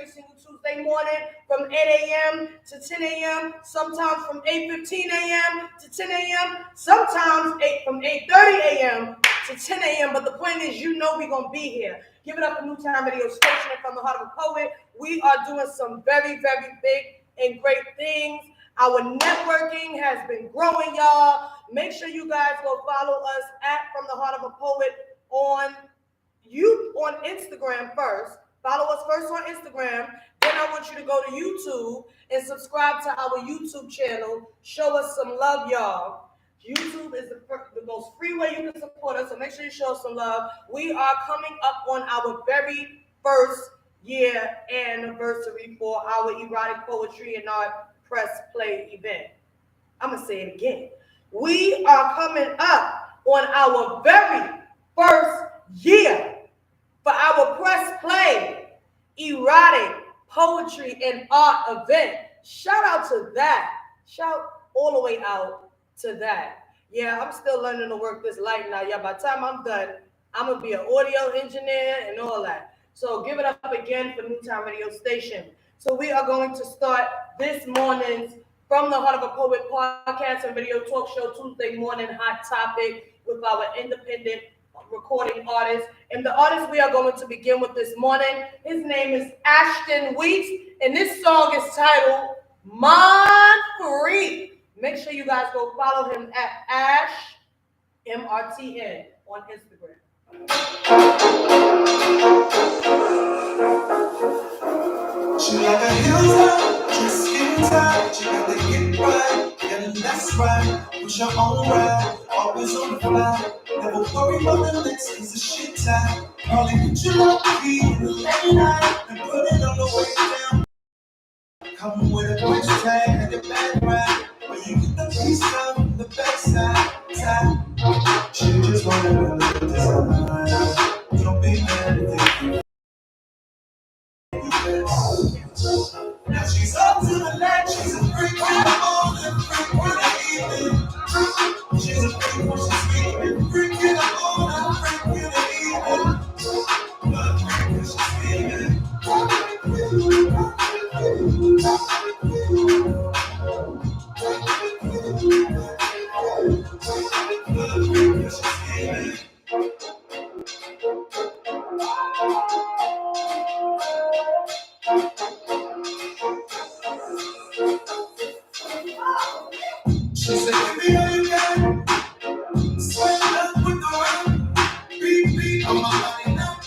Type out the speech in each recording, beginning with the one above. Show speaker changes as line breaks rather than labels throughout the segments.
every single Tuesday morning from 8 a.m. to 10 a.m., sometimes from 8:15 a.m. to 10 a.m., sometimes from 8:30 a.m. to 10 a.m. But the point is, we're going to be here. Give it up for New Time Radio Station from the heart of a poet. We are doing some very, very big and great things. Our networking has been growing, y'all. Make sure you guys go follow us at From the Heart of a Poet on Instagram first. Follow us first on Instagram. Then I want you to go to YouTube and subscribe to our YouTube channel. Show us some love, y'all. YouTube is the most free way you can support us, so make sure you show us some love. We are coming up on our very first year anniversary for our erotic poetry and art press play event. I'm going to say it again. We are coming up on our very first year for our press play erotic poetry and art event. Shout out to that. Shout all the way out to that. Yeah, I'm still learning to work this light now. Yeah, by the time I'm done, I'm going to be an audio engineer and all that. So give it up again for New Time Radio Station. So we are going to start this morning's From the Heart of a Poet podcast and video talk show Tuesday morning hot topic with our independent recording artist. And the artist we are going to begin with this morning, his name is Ashton Weeks, and this song is titled Mind Free. Make sure you guys go follow him at Ash MRTN on Instagram.
She like a hilltop, just skin tight. She got to get right, and that's right. Push her own ride, always on the fly. Never worry about the next, cause the shit tight. Probably get your love key in the late night and put it on the way down. Come with a price tag and a bad ride. But you get the piece out from the backside. She just wanna know the design. Don't be mad at it. Now she's up to the leg, she's a freak in the morning, freak in the evening. She's a freak when she's sleeping, freak in the morning, freak in the evening. But a freak when she's sleeping. She said, give me all you got. Sweat up with the rock. Beat on my body now.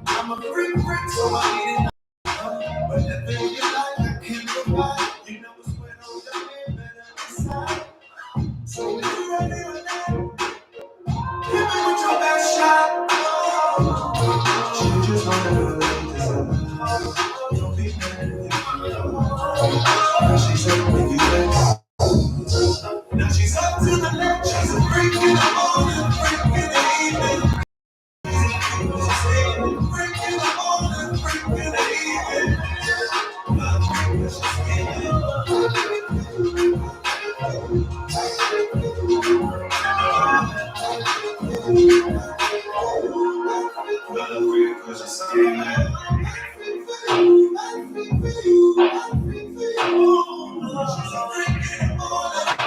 I'm a freak, so I need it. Whatever you like, I can provide. You know it's when I'm done, better decide. So if you're ready with that, hit me with your best shot. She just wanna know that don't be mad at she said, make you dance. Now she's up to the left, she's a freak in the morning, freak in the evening. She's a freak in the morning, freak in the evening. My freak when she's sleeping. My freak when she's sleeping. She's a freak in the morning,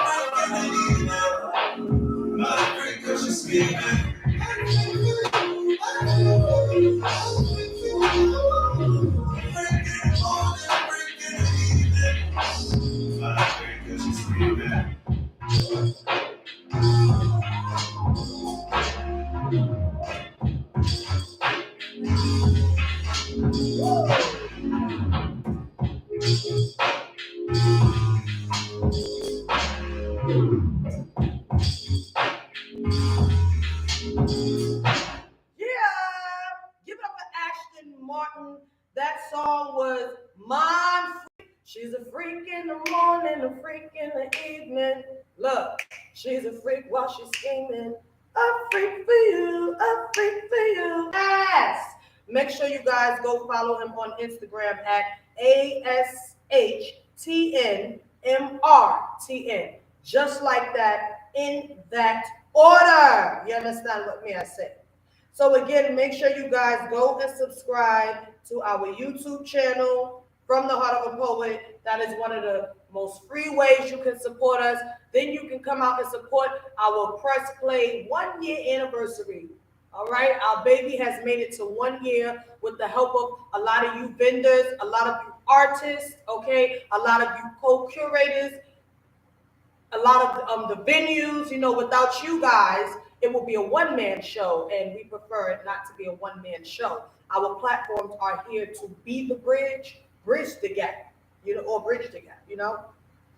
freak in the evening. My freak when she's sleeping.
That song was Mind Free. She's a freak in the morning, a freak in the evening. Look, she's a freak while she's scheming. A freak for you, a freak for you. Yes. Make sure you guys go follow him on Instagram at ASHTNMRTN. Just like that, in that order. You understand what me I said? So again, make sure you guys go and subscribe to our YouTube channel, From the Heart of a Poet. That is one of the most free ways you can support us. Then you can come out and support our Press Play 1 year anniversary. All right, our baby has made it to 1 year with the help of a lot of you vendors, a lot of you artists, okay, a lot of you co-curators, a lot of the venues. Without you guys, it will be a one-man show, and we prefer it not to be a one-man show. Our platforms are here to be the bridge the gap, or bridge the gap.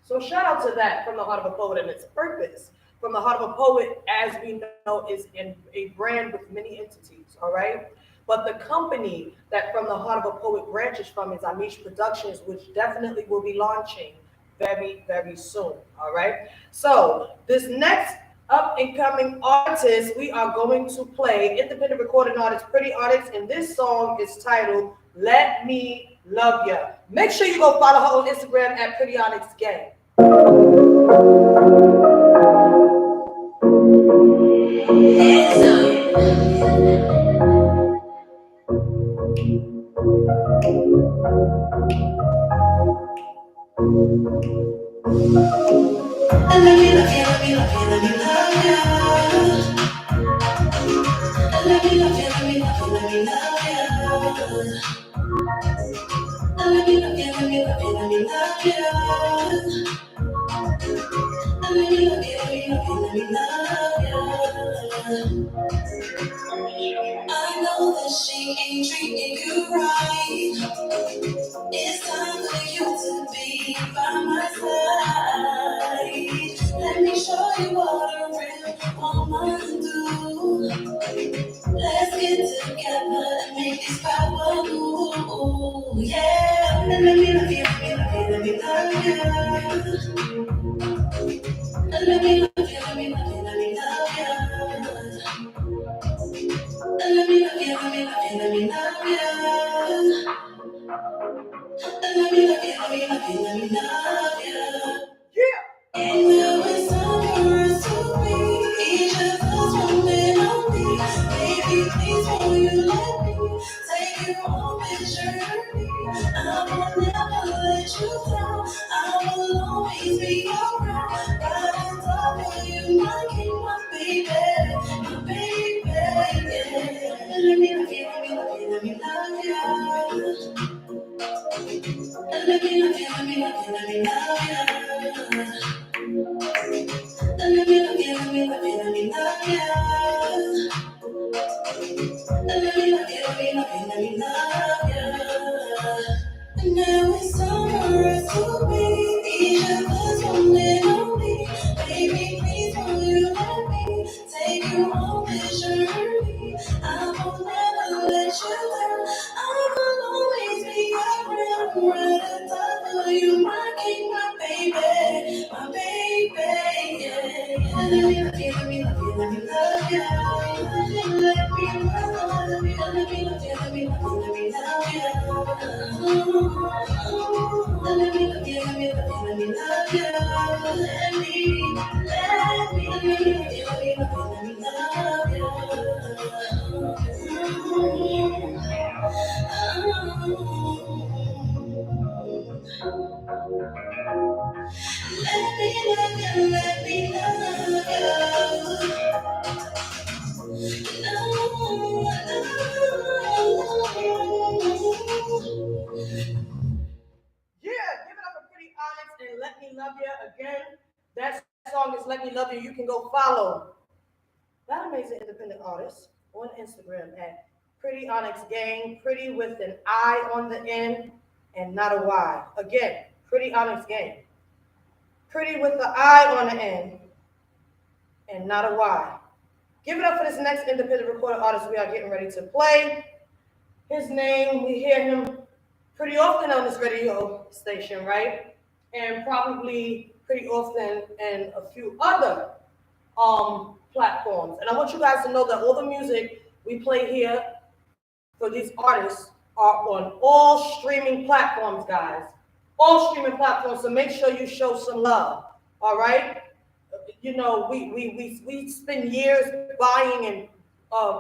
So shout out to that, From the Heart of a Poet, and its purpose. From the Heart of a Poet, as we know, is in a brand with many entities, all right? But the company that From the Heart of a Poet branches from is Amish Productions, which definitely will be launching very, very soon, all right? So this next up and coming artist, we are going to play independent recording artist, Pretty Onyx, and this song is titled Let Me Love Ya. Make sure you go follow her on Instagram at Pretty Onyx Gang.
Let me love you, let me love you, let me love you. Let me love you, let me love you, let me love you. Let me love you, let me love you, let me love you. Let me love you, let me love you, let me love you. I know that she ain't treating you right. It's time for you to be by my side. Let me show you what a real woman do. Let's get together and make this power move. Yeah, and let me love you, let me love you, let me love you. And let me love you, let me love you, let me love you. And let me love you, let me love you, let me love you. And let me love you, let me love you, let me love you.
Yeah.
And now it's time for us to be each other's woman only. Baby, please won't you let me take you on this journey? I will never let you down. I will always be around. Ride and die for you, my king, my baby, my baby. Yeah. Let me love you, let me love you, let me love you. Let me love you, let me love you, let me love you. Let me love you, let me love you, let me love you. Let me love you, let me love you, let me love you. And now it's time for us to be each other's one and only. Baby, please will you let me take you on this journey? I will never let you down. I will always be around, right on top of you, my king, my baby, my baby. Yeah. Let me love you, let me love you, let me love you. Let me love you, let me love you, let me love you, let me love you, let me love you. Let me love you, let me love you, let me love you. Let me love you, let me love you, let me love you, let me love you.
Yeah, give it up for Pretty Onyx and Let Me Love You again. That song is Let Me Love You. You can go follow that amazing independent artist on Instagram at Pretty Onyx Gang. Pretty with an I on the end and not a Y. Again, Pretty Onyx Gang. Pretty with the I on the end and not a Y. Give it up for this next independent recorded artist we are getting ready to play. His name, we hear him pretty often on this radio station, right? And probably pretty often in a few other platforms. And I want you guys to know that all the music we play here for these artists are on all streaming platforms, guys. All streaming platforms. So make sure you show some love. All right. We spend years buying and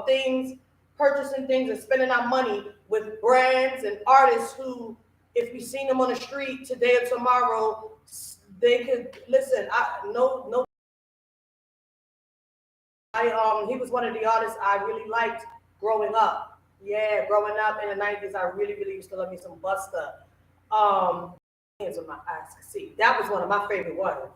things purchasing things and spending our money with brands and artists who, if we seen them on the street today or tomorrow, they could listen. He was one of the artists I really liked growing up. Yeah, growing up in the 90s, I really, really used to love me some Busta. Hands on my eyes. See, that was one of my favorite ones.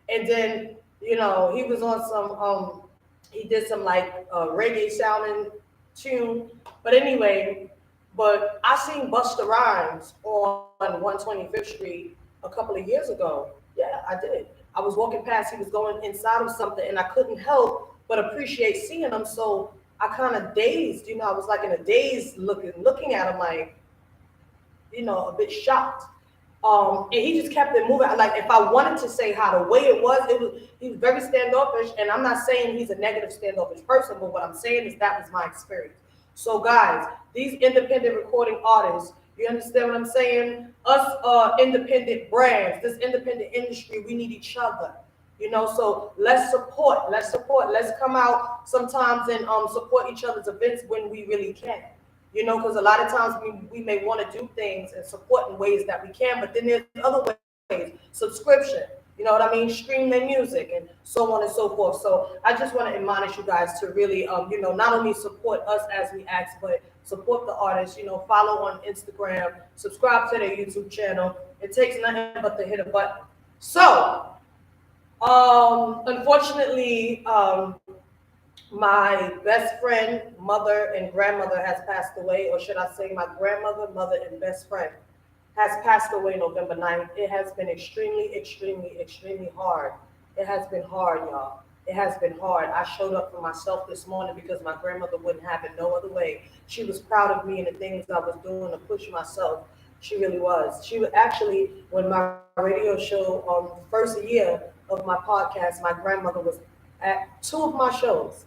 And then, he was on some he did some like reggae sounding tune. But anyway, but I seen Busta Rhymes on 125th Street a couple of years ago. Yeah, I did. I was walking past, he was going inside of something, and I couldn't help but appreciate seeing him. So I kind of dazed, I was like in a daze looking at him like, a bit shocked. And he just kept it moving. Like if I wanted to say how the way he was very standoffish. And I'm not saying he's a negative standoffish person, but what I'm saying is that was my experience. So guys, these independent recording artists, you understand what I'm saying? Us independent brands, this independent industry, we need each other. So let's support, let's come out sometimes and support each other's events when we really can. Because a lot of times we may want to do things and support in ways that we can, but then there's other ways, subscription, you know what I mean, stream their music and so on and so forth. So I just want to admonish you guys to really, not only support us as we ask, but support the artists, follow on Instagram, subscribe to their YouTube channel. It takes nothing but to hit a button. So, unfortunately, my best friend, mother, and grandmother has passed away, or should I say my grandmother, mother, and best friend has passed away November 9th. It has been extremely, extremely, extremely hard. It has been hard, y'all. It has been hard. I showed up for myself this morning because my grandmother wouldn't have it no other way. She was proud of me and the things I was doing to push myself. She really was. She was actually, when my radio show, first year of my podcast, my grandmother was at two of my shows.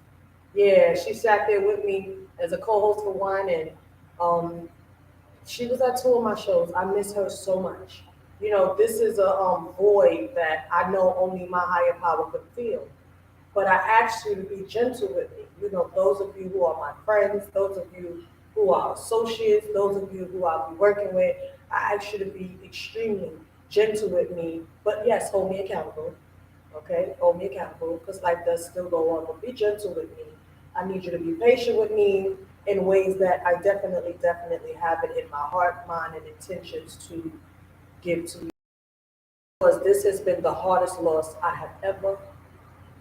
Yeah, she sat there with me as a co-host for one, and she was at two of my shows. I miss her so much. This is a void that I know only my higher power could feel. But I ask you to be gentle with me. Those of you who are my friends, those of you who are associates, those of you who I'll be working with, I ask you to be extremely gentle with me. But yes, hold me accountable. Okay, hold me accountable because life does still go on. But be gentle with me. I need you to be patient with me in ways that I definitely, definitely have it in my heart, mind, and intentions to give to you. Because this has been the hardest loss I have ever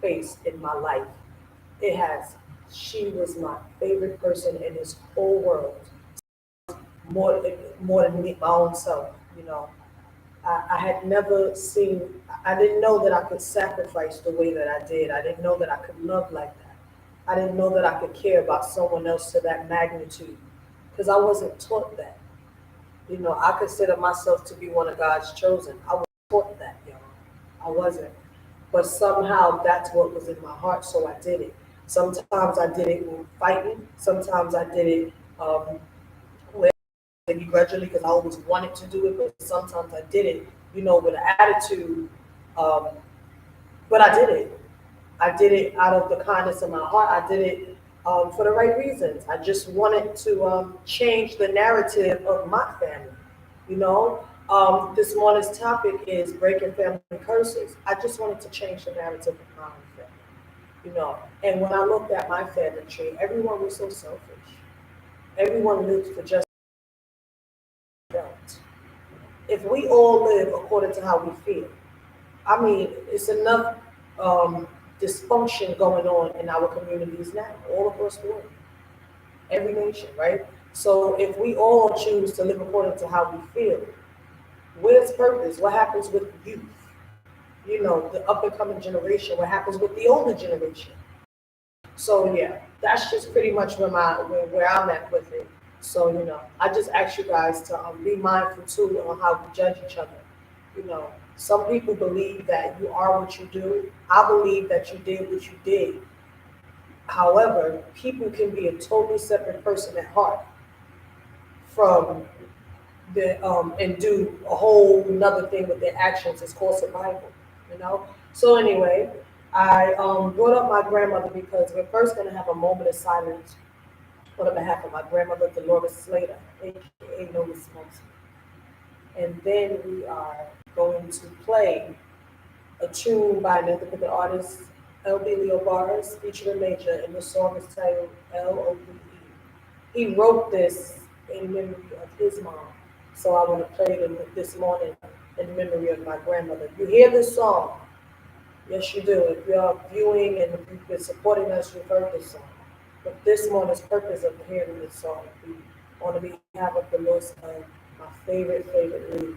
faced in my life. It has. She was my favorite person in this whole world, more than me, my own self. I had never seen. I didn't know that I could sacrifice the way that I did. I didn't know that I could love like that. I didn't know that I could care about someone else to that magnitude because I wasn't taught that. I consider myself to be one of God's chosen. I was taught that, y'all. I wasn't. But somehow that's what was in my heart, so I did it. Sometimes I did it fighting. Sometimes I did it begrudgingly because I always wanted to do it, but sometimes I did it, with an attitude. But I did it. I did it out of the kindness of my heart. I did it for the right reasons. I just wanted to change the narrative of my family. This morning's topic is breaking family curses. I just wanted to change the narrative of my own family. And when I looked at my family tree, everyone was so selfish. Everyone lived for just felt. If we all live according to how we feel, I mean, it's enough dysfunction going on in our communities now, all across the world, every nation, right? So if we all choose to live according to how we feel, where's purpose? What happens with youth? The up and coming generation. What happens with the older generation? So yeah, that's just pretty much where I'm at with it. So I just ask you guys to be mindful too on how we judge each other. Some people believe that you are what you do. I believe that you did what you did. However, people can be a totally separate person at heart from and do a whole another thing with their actions. It's called survival. So anyway, I brought up my grandmother because we're first going to have a moment of silence on behalf of my grandmother, Dolores Slater, aka Lotus Smoke's. And then we are going to play a tune by an independent artist, L.B. Leo Bars, featuring Major, and the song is titled LOTE. He wrote this in memory of his mom, so I want to play it this morning in memory of my grandmother. You hear this song? Yes, you do. If you're viewing and if you've been supporting us, you've heard this song. But this morning's purpose of hearing this song be on behalf of the loss of my favorite lady.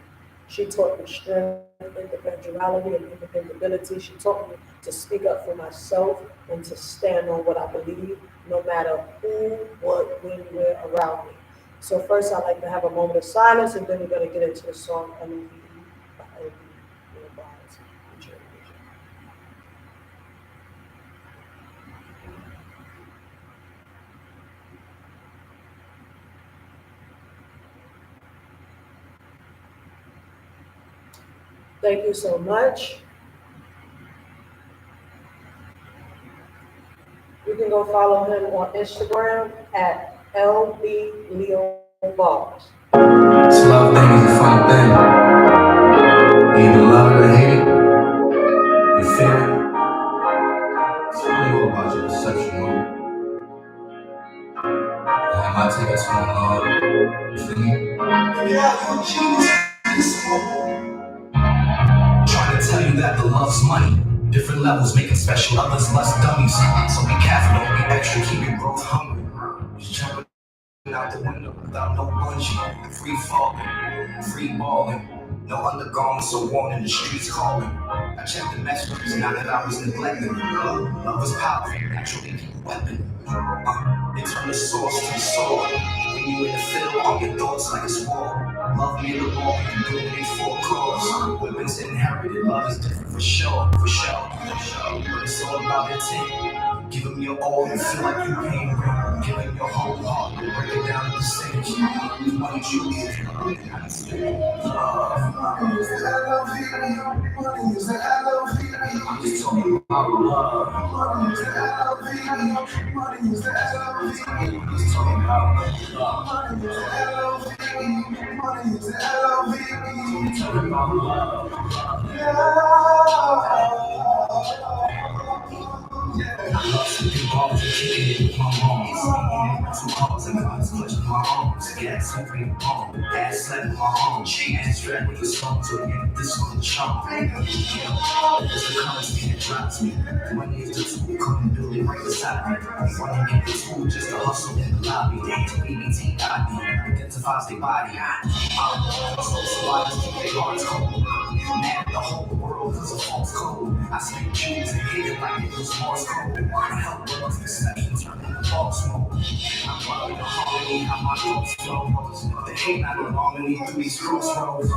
She taught me strength, individuality, and independability. She taught me to speak up for myself and to stand on what I believe, no matter who, what, when, where around me. So first, I'd like to have a moment of silence, and then we're going to get into the song LOVE by L.B. Leo Bars. Thank you so much. You can go follow him on Instagram at LB Leo Bars.
This love thing is a funny thing. You either love it or hate it. You feel it. It's really all about your perception, man. I might take it to love. You feel me? Yeah, trying to tell you that the love's money. Different levels making special others less dummies. So be careful, don't be extra, keep your growth hungry. Just jumping out the window without no bungee. Free falling, free balling. No undergarments or worn in the streets calling. I checked the messages now that I was neglecting. Love is power, naturally keep a weapon. They turn the source to the sword. When you in the fiddle on your thoughts like it's war. Love me the law, you can do it for a cause. Women's inherited, love is different for sure, for sure, for sure. But it's all about intent. Give them your all, you feel like you paying rent. Give them your whole heart, you break it down to percentage. Money you give, love. Money is the LOVE, money is the LOVE. I'm just talking about love. Money is the LOVE, money is the LOVE. I'm just talking about love. Money is the LOVE, money is the LOVE. I'm talking about love. I love sleeping balls and kicking it with my moms. Two calls and guns clutching my arms. Gas hungry palm, gas slapping my arms. Hands strapped with the song to the this one charm. It's the currency that drives me. Money is the tool, come and build it right beside me. Running in the tool just to hustle in the lobby. BBT got me, identifies their body. So somebody's keep their hearts cold. Mad at the whole world cause of false code. I speak Jews and hate it like it was Morse code. I help with perception turn into false mode. I'm loving the harmony, how my thoughts flow. The hate not belong me through these crossroads.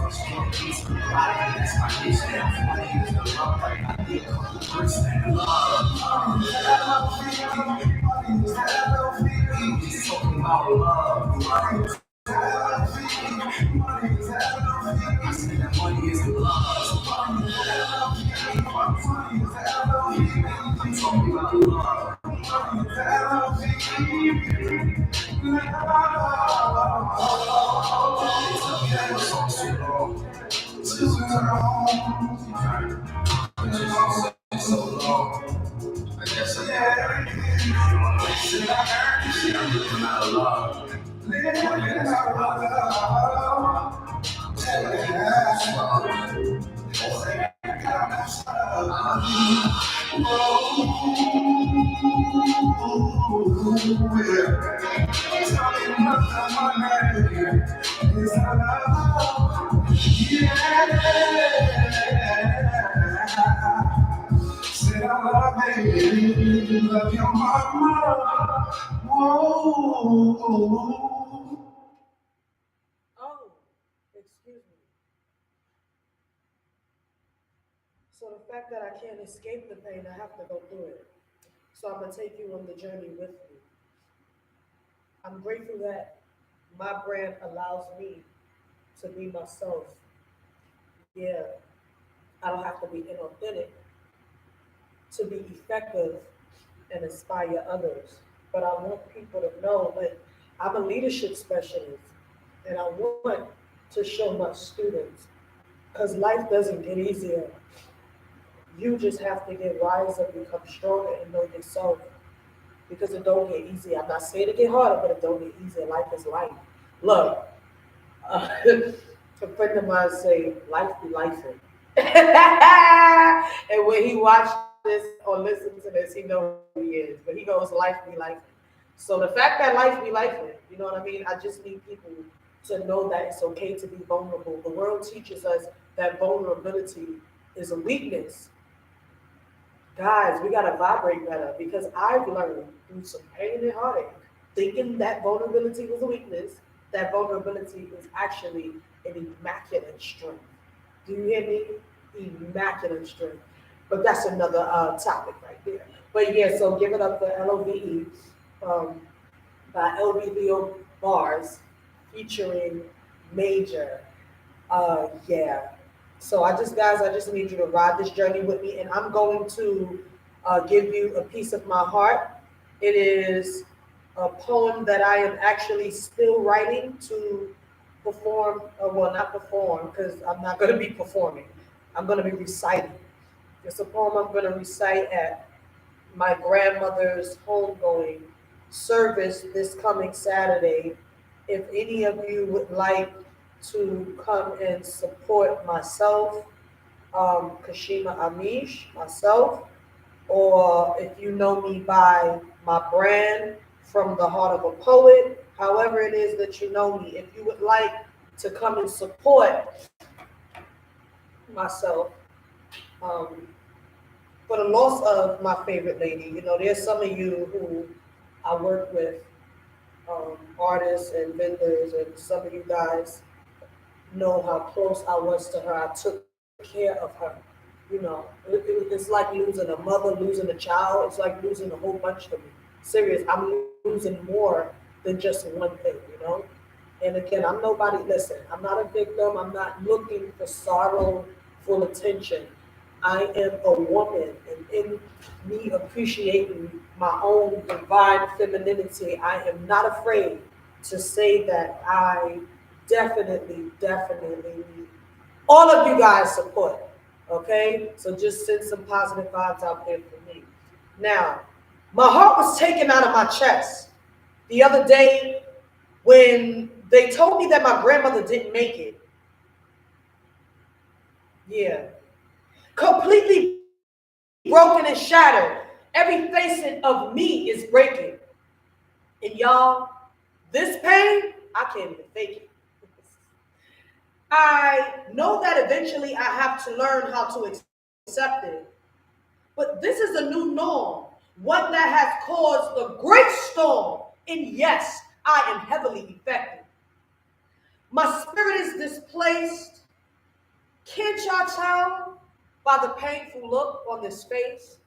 Peace with life, that's my dish now. Money is the love, like I did a couple bricks, man. Love. He's talking about love. I said that money is the love. I'm talking about love. They tell me that my song's too long. It's so long. I guess I am. You wanna make shit? I'm looking out of love. Money is the Said I love baby, love your mama. Whoa.
Oh, excuse me. So the fact that I can't escape the pain, I have to go through it. So I'm gonna take you on the journey with me. I'm grateful that my brand allows me to be myself. Yeah, I don't have to be inauthentic to be effective and inspire others. but I want people to know that I'm a leadership specialist, and I want to show my students because life doesn't get easier. You just have to get wiser, become stronger, and know yourself because it don't get easier. I'm not saying it get harder, but it don't get easier. Life is life. Look, a friend of mine say, "Life be life," and when he watched this or listened to this, he knows who he is. But he goes, "Life be life." So the fact that life be life, you know what I mean? I just need people to know that it's okay to be vulnerable. The world teaches us that vulnerability is a weakness. Guys, we gotta vibrate better because I've learned through some pain and heartache, thinking that vulnerability was a weakness, that vulnerability is actually an immaculate strength. Do you hear me? Immaculate strength. But that's another topic right there. But yeah, so give it up for LOVE um, by LB Leo Bars featuring Major. Yeah. So I just need you to ride this journey with me, and I'm going to give you a piece of my heart. It is a poem that I am actually still writing to perform. Well, not perform because I'm not going to be performing. I'm going to be reciting. It's a poem I'm going to recite at my grandmother's homegoing service this coming Saturday. If any of you would like to come and support myself, Kashima Amish, myself, or if you know me by my brand, From the Heart of a Poet, however it is that you know me, if you would like to come and support myself, um, for the loss of my favorite lady, you know, there's some of you who I work with, artists and vendors, and some of you guys know how close I was to her. I took care of her. You know, it's like losing a mother, losing a child. It's like losing a whole bunch to me. Serious, I'm losing more than just one thing, you know? And again, I'm nobody, listen, I'm not a victim. I'm not looking for sorrow, full attention. I am a woman, and in me appreciating my own divine femininity, I am not afraid to say that I definitely need all of you guys' support. Okay? So just send some positive vibes out there for me. Now, my heart was taken out of my chest the other day when they told me that my grandmother didn't make it. Yeah. Completely broken and shattered. Every facet of me is breaking. And y'all, this pain, I can't even fake it. I know that eventually I have to learn how to accept it. But this is a new norm, one that has caused a great storm. And yes, I am heavily affected. My spirit is displaced. Can't y'all tell by the painful look on this face?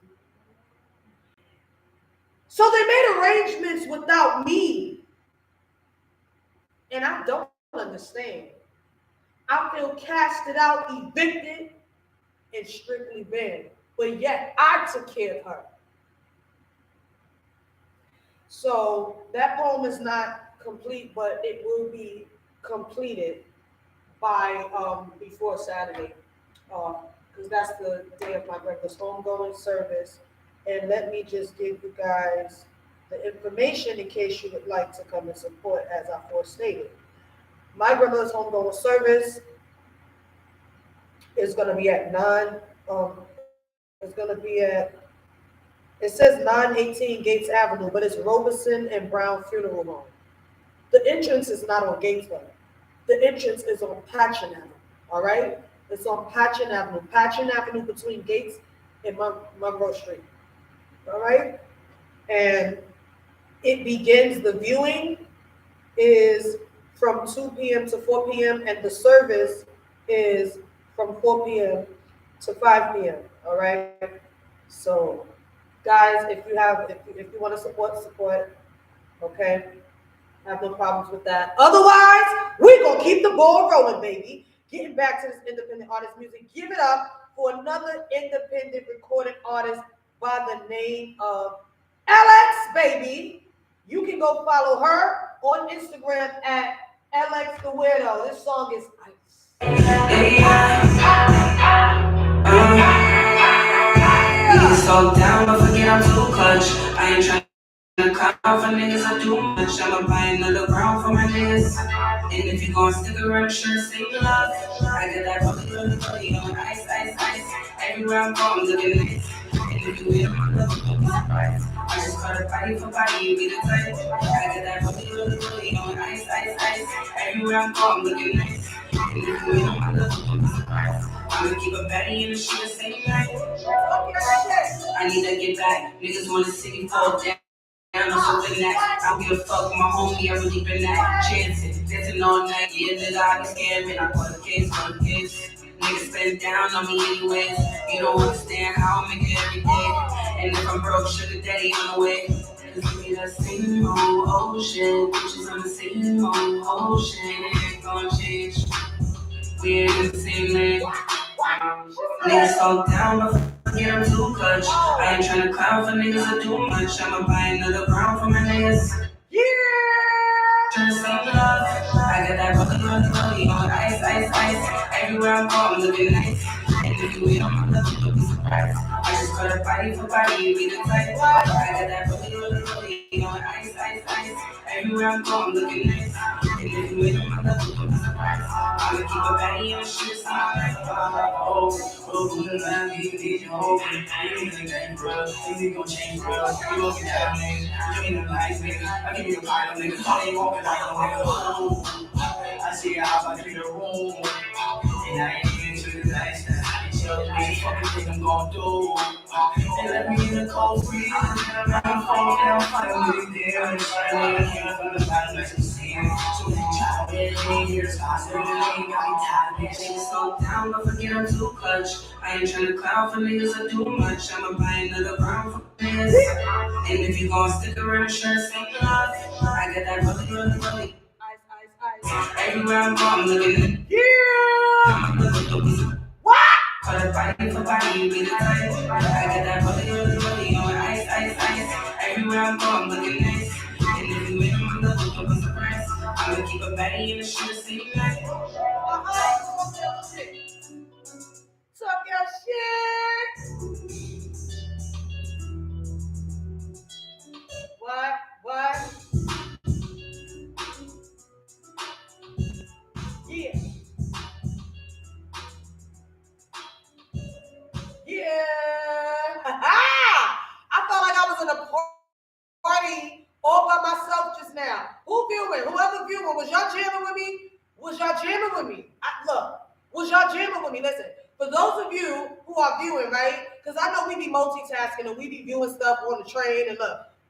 So they made arrangements without me, and I don't understand. I feel casted out, evicted, and strictly banned. But yet I took care of her. So that poem is not complete, but it will be completed by before Saturday, because that's the day of my grandma's homegoing service. And let me just give you guys the information in case you would like to come and support, as I forestated. My grandmother's homegoing service is going to be at 9. It's going to be at, it says 918 Gates Avenue, but it's Robeson and Brown Funeral Home. The entrance is not on Gatesway. The entrance is on Patchen Avenue. All right? It's on Patchen Avenue. Patchen Avenue between Gates and Monroe Street. All right? And it begins, the viewing is from 2 p.m. to 4 p.m. and the service is from 4 p.m. to 5 p.m. All right? So, guys, if you want to support, okay? I have no problems with that. Otherwise, we're going to keep the ball rolling, baby. Getting back to this independent artist music. Give it up for another independent recorded artist by the name of LX, baby. You can go follow her on Instagram at LX the Weirdo. This song is Ice.
Niggas talk down, but forget I'm too clutch. I ain't tryna clown for niggas, I do much. I'ma buy another round for my niggas. And if you gon' stick around, sure say love. I got that really on ice, ice, ice. Everywhere I'm going, looking nice. And if you hit my love, you'll be surprised. I just caught a body for body, you be the type. I got that really on ice, ice, ice. Everywhere I'm going, looking nice. And if you hit my love, you'll be surprised. I'ma keep a baddie in the shit the same night. I need to get back. Niggas wanna see me fall down. I'm hoping that I don't give a fuck with my homie. I really been that chancing, dancing all night. Yeah, nigga, I be scamming. I call the kids, Niggas spend down on me anyways. You don't understand how I make it every day. And if I'm broke, sugar daddy on the way. Cause we the same old ocean. Bitches on the same old ocean. It ain't gonna change. We ain't in the same lane. Niggas talk down, but forget I'm too clutch. I ain't tryna clown for niggas, I do much. I'ma buy another round for my niggas.
Yeah!
Tryna say love. I got that really on ice, ice, ice. Everywhere I'm going, looking nice. And if you hit on my love, you'll be surprised. I just caught a body for body, you be the type. I got that really on ice, ice, ice. Everywhere I'm going, looking nice. And if you hit on my love, you'll be surprised. I'ma keep a baddie in the shit, so I'm like, oh, I need your hope. You ain't gonna get bro. Things ain't gonna change, bro. You gon' get down, nigga. You ain't no nice nigga. I give you a pile, nigga. I ain't walking like a nigga. I see how I treat the room. And I ain't even to the nice. What the fucking think I'm gon' do? They let me in the cold freeze. I'm fall down, finally there. And I can't from the bottom, as you see it. So they try to get me here, so I said, got me tired. Niggas slow down, but forget I'm too clutch. I ain't tryna clown for niggas, I do much. I'ma buy another round for niggas. And if you gon' stick around, sure say love. I got that really.
Ice.
Everywhere I'm going, looking.
Yeah! What?
Call it body for body, you be the type. I got that really on ice, ice, ice. Everywhere I'm going, looking nice. And if you ain't my love, you'll be surprised. I'ma keep a baddie in the shit the same night.
Talk your shit. What? Yeah. I felt like I was in a party all by myself just now. Who viewing? Whoever viewing, was y'all jamming with me? Was y'all jamming with me? Listen, for those of you who are viewing, right? Because I know we be multitasking and we be viewing stuff on the train and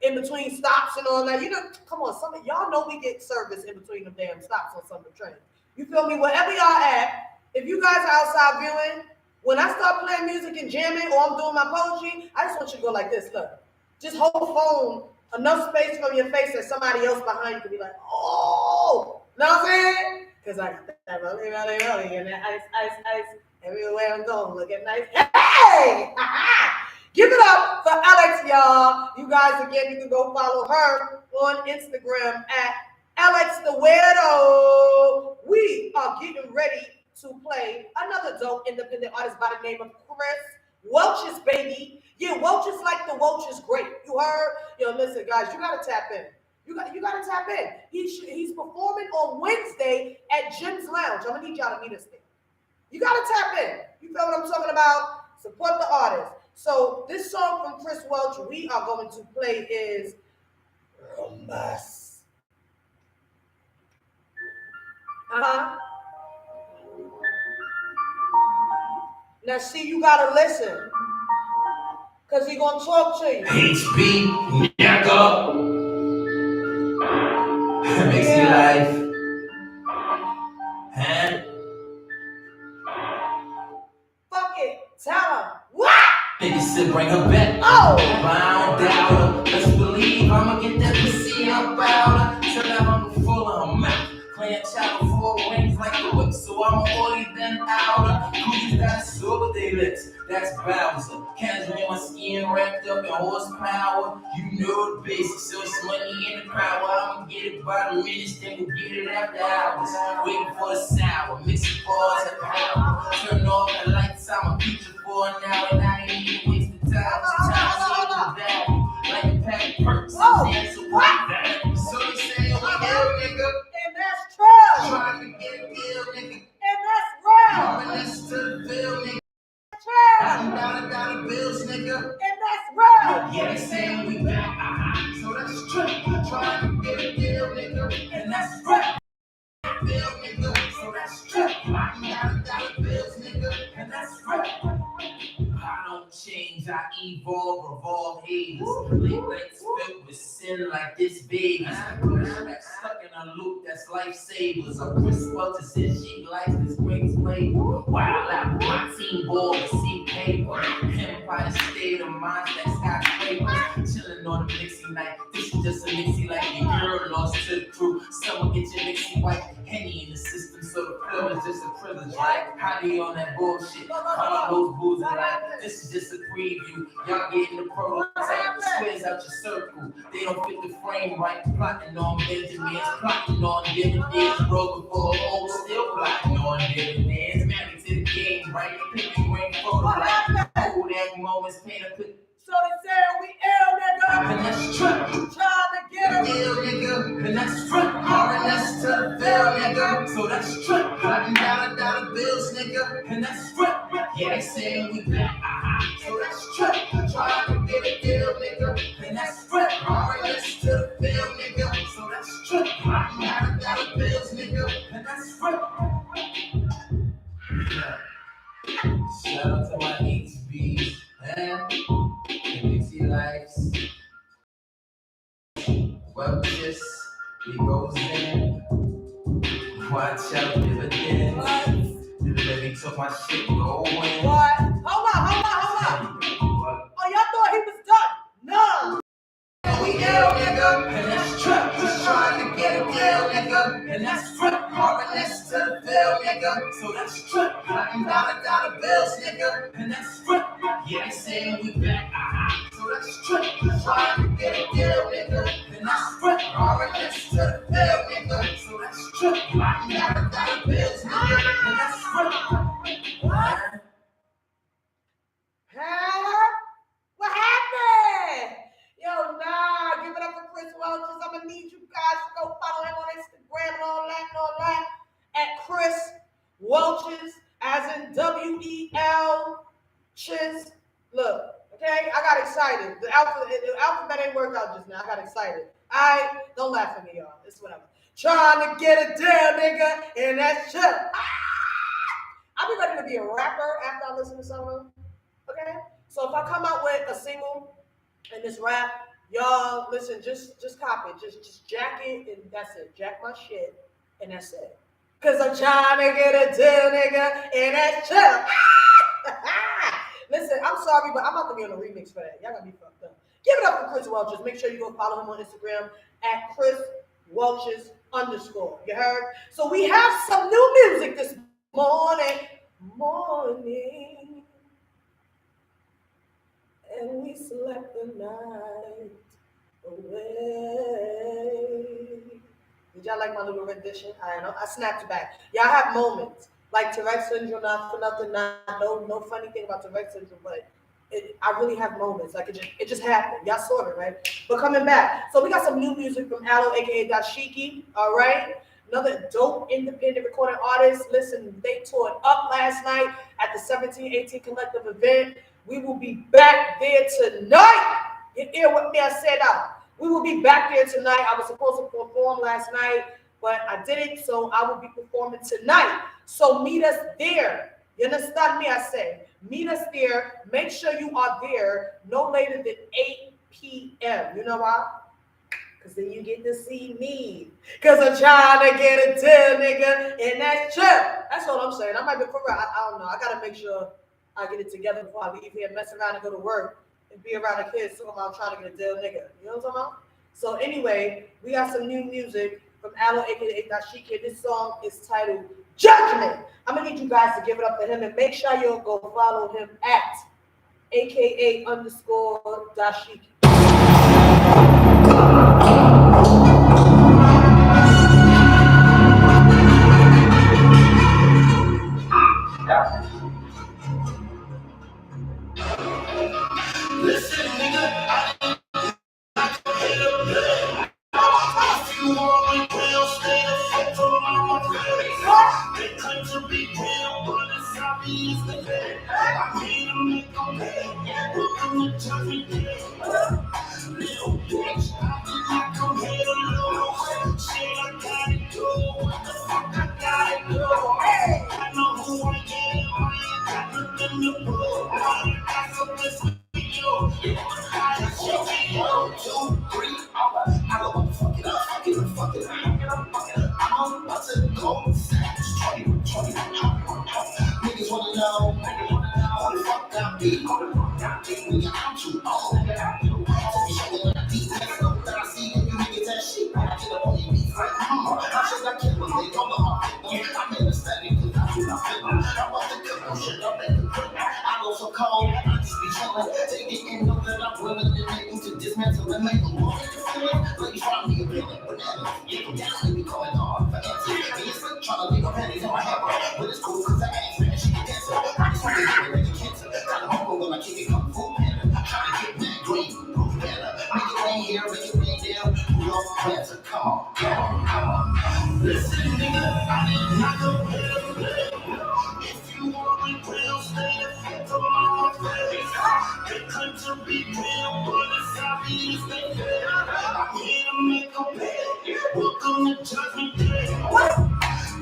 in between stops and all that. You know, come on, some of y'all know we get service in between the damn stops on some of the trains. You feel me? Wherever y'all at, if you guys are outside viewing, when I start playing music and jamming or I'm doing my poetry, I just want you to go like this, look. Just hold the phone enough space from your face that somebody else behind you can be like, oh, know what I'm saying? Because I got that really, and that ice, everywhere I'm going, looking nice. Hey! Give it up for Alex, y'all. You guys, again, you can go follow her on Instagram at Alex the Weirdo. We are getting ready to play another dope independent artist by the name of Chris Welch's baby. Yeah, Welch is like the Welch is great. You heard? Yo, listen, guys, you gotta tap in. You gotta tap in. He's performing on Wednesday at Jim's Lounge. I'm gonna need y'all to meet us there. You gotta tap in. You feel what I'm talking about? Support the artist. So this song from Chris Welch we are going to play is Rumbas. Now see, you gotta listen. Cause he gonna talk to you.
HB, nigga. Makes you life. Huh?
Fuck it. Tell him. What?
Nigga said bring her back.
Oh.
Bound down. Let's believe I'ma get that pussy up out. Turn out I'm full of her mouth. Playing child for rings like the whip, so I'm already been out. Who's dinosaur with their lips. That's Bowser. Casual in my skin wrapped up in horsepower. You know the basics, so it's money in the power. I'ma get it by the minutes, then we'll get it after hours. Waiting for the sour, mixing bars and power. Turn off the lights, I'm a picture for an hour, and I ain't even wasting time. Sometimes I ain't the value, like a pack of perks. So they say, oh, we hell, nigga.
And that's true.
Trying to get a deal, nigga.
And that's real.
Coming us to the bill, nigga.
True.
Dollar bills, nigga.
And that's real.
Yeah, they say we back, so that's true. Trying to get a deal, nigga. And that's real. Bill, nigga. So that's true. Dollar bills, nigga. And that's real. I don't change, I evolve, revolve haters. Late nights filled with sin like this Vegas. Stuck in a loop that's lifesavers. A Chris Welcher says she likes this brings flavor. Wild out, my team ball to see paper. Empire state of mind that skyscrapers. Chilling on a mixy night. This is just a mixy like your girl lost to the crew. Someone get your mixy white Henny in the system, so the pill is just a privilege, right? Hottie on that bullshit. Call those booze and like. This is just a preview. Y'all getting the prototype. Squares out your circle. They don't fit the frame right. Plotting on Benjamins. Plotting on dividends. Broke before home. Still plotting on dividends. Married to the game, right? Picking ring photo like Kodak moments. Paint a picture.
So they say we ill, nigga.
And that's true.
Trying to get it.
Ill, nigga. And that's true. RNS to the bill, nigga. So that's true. Plotting dollar bills, nigga. And that's true. Yeah, they say we back. So that's true. Trying to get a deal, nigga. And that's true. RNS to the bill, nigga. So that's true. Plotting dollar bills, nigga. And that's true. Shout out to my HBs, man. Mixy lives. Well, just we goes in. Watch out, dividends. Let me took my shit going.
What? Hold on. Oh, y'all thought he was done? No.
We ill, nigga, and that's true. Just trying to get a deal, nigga, and that's true. RNS to the bill, nigga, so that's true. Plotting dollar bills, nigga, and that's true. Yeah, they saying we back, so that's true. Just trying to get a deal, nigga, and that's true. RNS to the bill, nigga, so that's true. Plotting dollar bills, nigga, and that's true.
Huh? What happened? Yo, nah, give it up for Chris Welches. I'm gonna need you guys to go follow him on Instagram and all that, at Chris Welches, as in W-E-L Chiz. Look, okay, I got excited. The alphabet ain't worked out just now. I got excited. Don't laugh at me, y'all. It's whatever. Trying to get a deal, nigga, and that's chill. I'll be ready to be a rapper after I listen to someone. Okay? So if I come out with a single and this rap, y'all listen, just copy it. Just jack it and that's it. Jack my shit and that's it. Cause I'm trying to get a deal, nigga, and that's chill. Listen, I'm sorry, but I'm about to be on a remix for that. Y'all gonna be fucked up. Give it up for Chris Welches. Make sure you go follow him on Instagram at Chris Welches _. You heard? So we have some new music this morning. And we slept the night away. Did y'all like my little rendition? I know. I snapped back. Y'all have moments like Tourette syndrome, not for nothing. No funny thing about Tourette syndrome, but I really have moments. Like it just happened. Y'all saw it, right? But coming back. So we got some new music from Aloe, aka Dashiki. All right. Another dope independent recording artist. Listen, they toured up last night at the 1718 Collective event. We will be back there tonight. You hear what me I said out. We will be back there tonight. I was supposed to perform last night, but I didn't, so I will be performing tonight. So meet us there. You understand me? I say, meet us there. Make sure you are there no later than 8 p.m. You know why? Because then you get to see me. Because I'm trying to get a deal, nigga, and that's true. That's all I'm saying. I might be for real. I don't know. I got to make sure I get it together before I leave here and mess around and go to work and be around the kids talking about trying to get a deal, nigga. You know what I'm talking about? So anyway, we got some new music from Aloe, aka Dashiki. This song is titled Judgment. I'm gonna need you guys to give it up for him and make sure you'll go follow him at AKA underscore Dashiki.
Listen, nigga, if you want me, real, stay the fuck from my they claim to be real, but it's obvious that I made them make them pay. Welcome to Johnny Day. Little bitch, I did not come here to lose. Shit, I gotta do what the fuck I gotta do. I know who I am, I ain't got nothing to prove. I got something for you. I just shit you. 1, 2, 3, I don't want to fuck it up, fuck it up, fuck it up, fuck it up, fuck it up. I'm about to go savage, 20, niggas wanna know who the fuck I be. Nigga, I'm too old. So be showing up deep, that I see you niggas that shit. I get up on your beats like, I should not kill them, they don't know my people. I'm in the study, cause I do not feel them. I want to cook them, shit up at the cook. I go so cold, I just be chillin'. Take it and know that I'm willing and able to dismantle and make them more feeling. Ladies try me a villain, bananas, get them down, they be going hard for answers. Me and Slick tryna leave my panties in my hammer, but it's cool cause I asked her and she can answer. I just want to get rid of cancer, got a humble when I kick it kung fu panda. Tryna get that green, proof better. Make it rain here, make it rain there. No answer, come on, come on, come on. Listen, nigga, I did not go here. If you want me real, stay the fuck from my face. They claim to be real, but it's obvious they fail. I'm here to make them pay. Welcome to Judgment Day.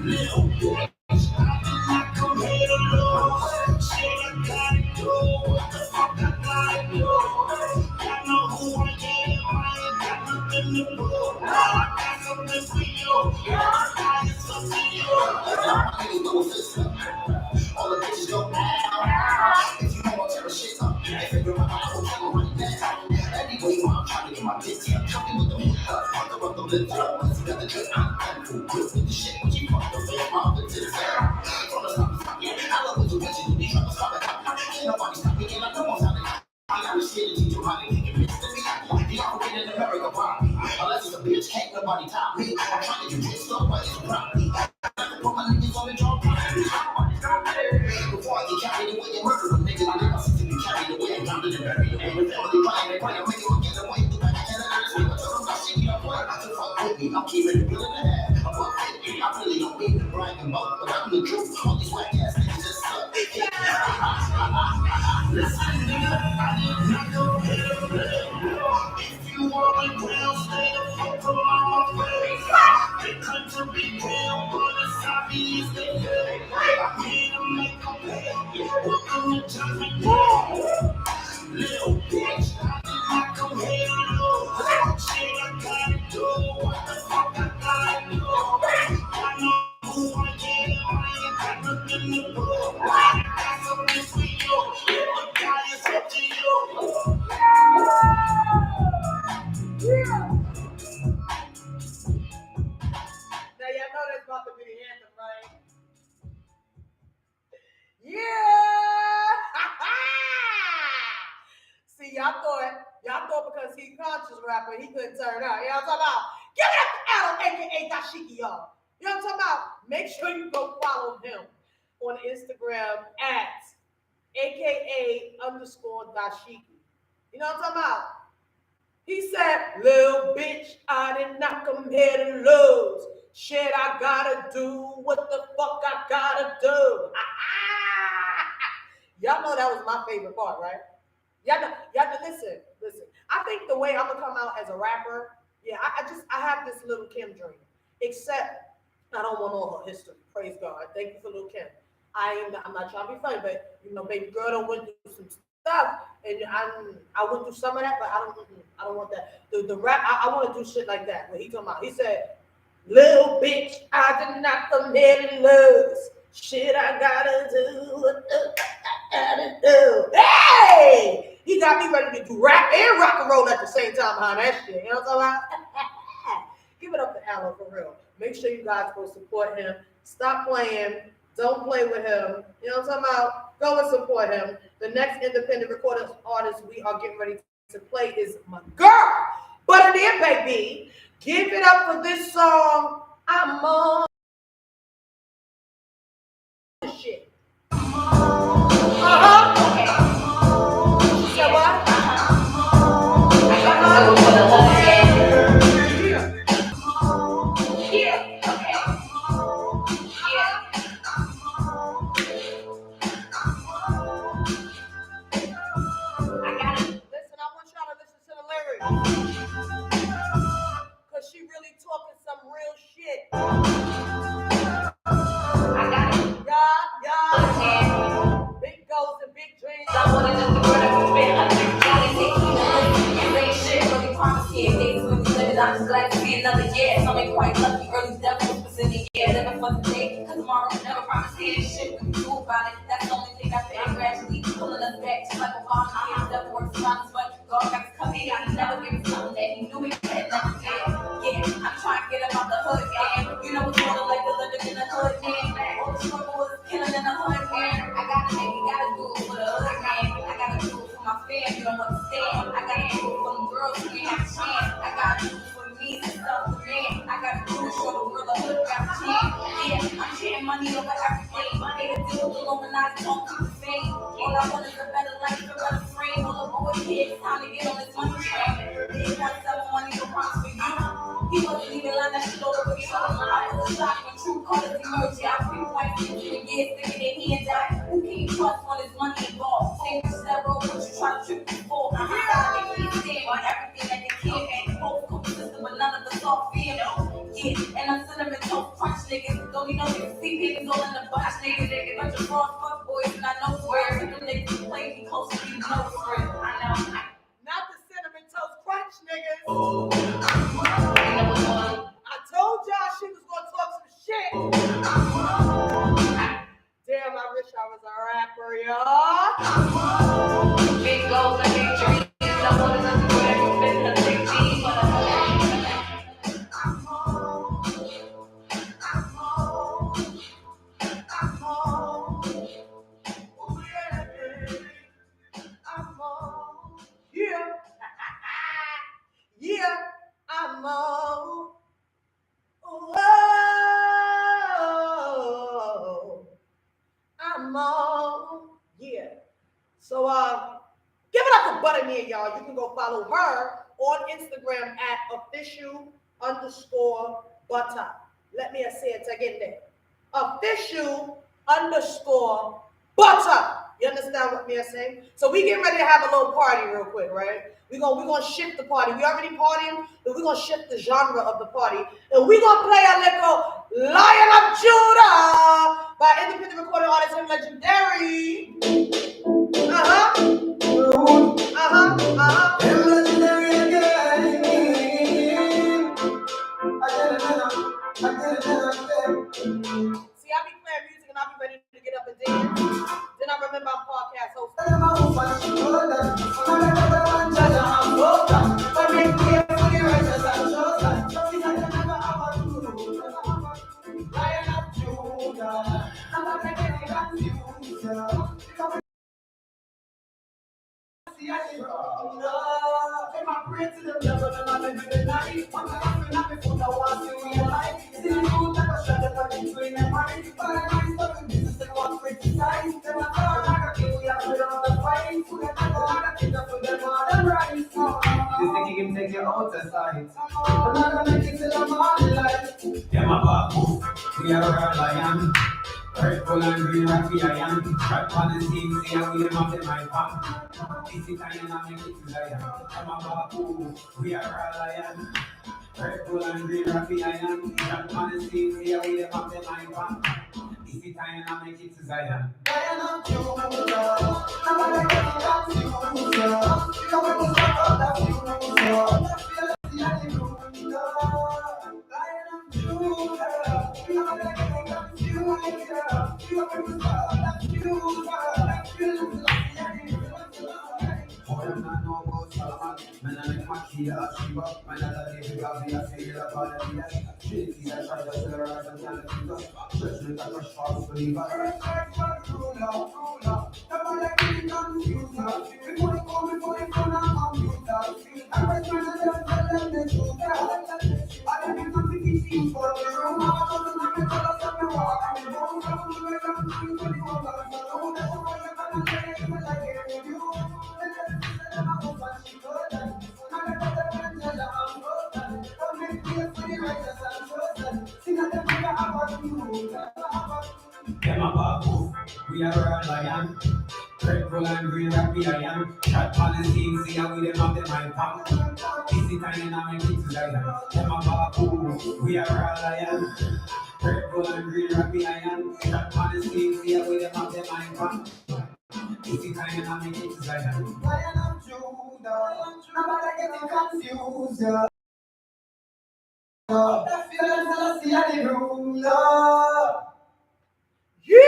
Little bitch, I did not come here to lose. Shit, I gotta do what the fuck I gotta do. I know who I am, I ain't got nothing to prove. I got something for you, I got something for you. I ain't no offense, all the bitches go down. If you want to tear a shit up, I figure out how to kill right now. Anyway, I'm trying to get my dick up. Tell me what the fuck up the lips up. Cause you got the drip, I'm cool with the shit. When you fuck the face, mouth into the sound. From the stop, I love what you bitches do. They try to stop it. Can't nobody stop me, and I know what's happening. I got this shit to teach you how to kick it. The operator in America body. Unless it's a bitch, can't nobody top me. I'm trying to get this stuff, but it's property. Put my niggas on the jaw. Before I get carried away and murder a nigga, I never see to be carried away and drowned in the buried away. With family crying and praying, make it get away. The back end of the street, I tell them that shit, I'm playing. I can fuck with me, I'm keeping it real in the head. I'm fuck with me, I really don't mean to brag and boast, but I'm the truth. All these whack ass niggas just suck. Listen, nigga, I did not go here. If you want me real, stay the fuck from my face. They claim to be real, but it's obvious they fail. I'm here to make them pay. Welcome to Judgment Day. Little bitch, I did not come here to lose. Shit, I gotta do what the fuck I gotta do. I know who I am, I ain't got nothing to prove. I got something for you, the guy is up to you.
Now y'all know that's about to be the anthem, right? Yeah! See, y'all thought because he's conscious rapper, he couldn't turn out. You know what I'm talking about? Give it up to Adam, aka Dashiki, y'all. You know what I'm talking about? Make sure you go follow him on Instagram at aka underscore Dashiki. You know what I'm talking about? He said, little bitch, I did not come here to lose. Shit, I gotta do what the fuck I gotta do. Y'all know that was my favorite part, right? Y'all know, listen. I think the way I'm gonna come out as a rapper, yeah, I have this little Kim dream. Except I don't want all her history. Praise God. Thank you for little Kim. I'm not trying to be funny, but you know, baby girl done went through some stuff, and I went through some of that, but I don't want that. The rap, I want to do shit like that. What he talking about? He said, "Little bitch, I did not come here to lose. Shit, I gotta do. Gotta do." Hey, he got me ready to do rap and rock and roll at the same time behind that shit. You know what I'm talking about? Give it up to Alan for real. Make sure you guys go support him Stop playing. Don't play with him. You know what I'm talking about? Go and support him. The next independent recording artist we are getting ready to play is my girl, Butter Dear Baby. Give it up for this song. I'm on shit. So what? Listen, I want y'all to listen to the lyrics. Cause she really talking some real shit. Yeah. Big goals and big dreams. I wanna just the word of spend 100 shit. Really promise here. Days when we live it, I'm just glad to see another year. So I'm quite lucky. Early devil was in the year. Living for the day. Cause tomorrow never promise here. Shit we can do about it. That's the only thing I feel gradually pulling us back. Just like a bomb. I hear the devil works around us, but God got to come here. He never gave us something that he knew he had never did. Yeah, I'm trying to get him out the hood, man. You know what's going on like the living in the hood, man. All the struggle was killing in the hood, man. I gotta make it, gotta do it for the hood, man. I gotta do it for my fam, you don't understand. I gotta do it for them girls who ain't have a chance. I gotta do it for me and stuff for man. I gotta do it for the world, the hood got a chance. Yeah, I'm sharing money over everything. Made a deal with Illuminati, don't keep the fame. All I want is a better life, a better frame. All the boys here, it's time to get on this money train. They got selling money to promise for you. He wasn't even lying that shit over with you. I was shocked when true colors emerged. I pre-white people in years thinking their hands out. Who can you trust when there's money involved? Same bitch that road, what you try to trip me for. I'm trying to keep stand on everything that they can. And both consistent, but none of the soft feel. Yeah, and I'm cinnamon toast crunch niggas. Don't you know you can see niggas all in the bunch niggas. Bunch of raw fuck boys and I know where. Some niggas who play me close to you know where. I know. Not the cinnamon toast crunch niggas. I told y'all she was gonna talk some shit. Damn, I wish I was a rapper, y'all. Big goals and big dreams. I wanna know where to spend the big dreams. Yeah. Yeah, I'm on. Whoa, I'm on. Yeah. So give it up to Butter Near, y'all. You can go follow her on Instagram at official_butter. Let me say it again there. Official_butter. You understand what me saying? So we getting ready to have a little party real quick, right? We're gonna shift the party. We already partying, but we're gonna shift the genre of the party. And we're gonna play a little Lion of Judah by independent recording artist and legendary.
Legendary again.
See, I be playing music and I be ready to get up and dance. Then I remember I'm podcast host.
Take your own side. I'm not gonna make it till I'm all in life. Yeah, my babu, we are a lion. Purple and green, happy I am. Right on the scene, see how we them up in my palm. Easy time and I make it to lion. I'm a babu, we are a lion. Purple and green, happy I am. Right on the scene, see how we them up in my palm. Easy time and I make it to Zion. Lion of Judah, I'm gonna get it up to you. Come and stop up that you. We are a lion. Red, gold, and green, happy I am. Shot on the scene, see how we them have the mind pump. Easy time and I'm in the lion. Them a baku, we are a lion. Red, gold, and green, happy I am. Shot on the scene, see how we them have the mind pump. Easy time and I'm in the lion. Lion of Judah, nobody getting confused. The feelings I see are the ruler.
Yeah,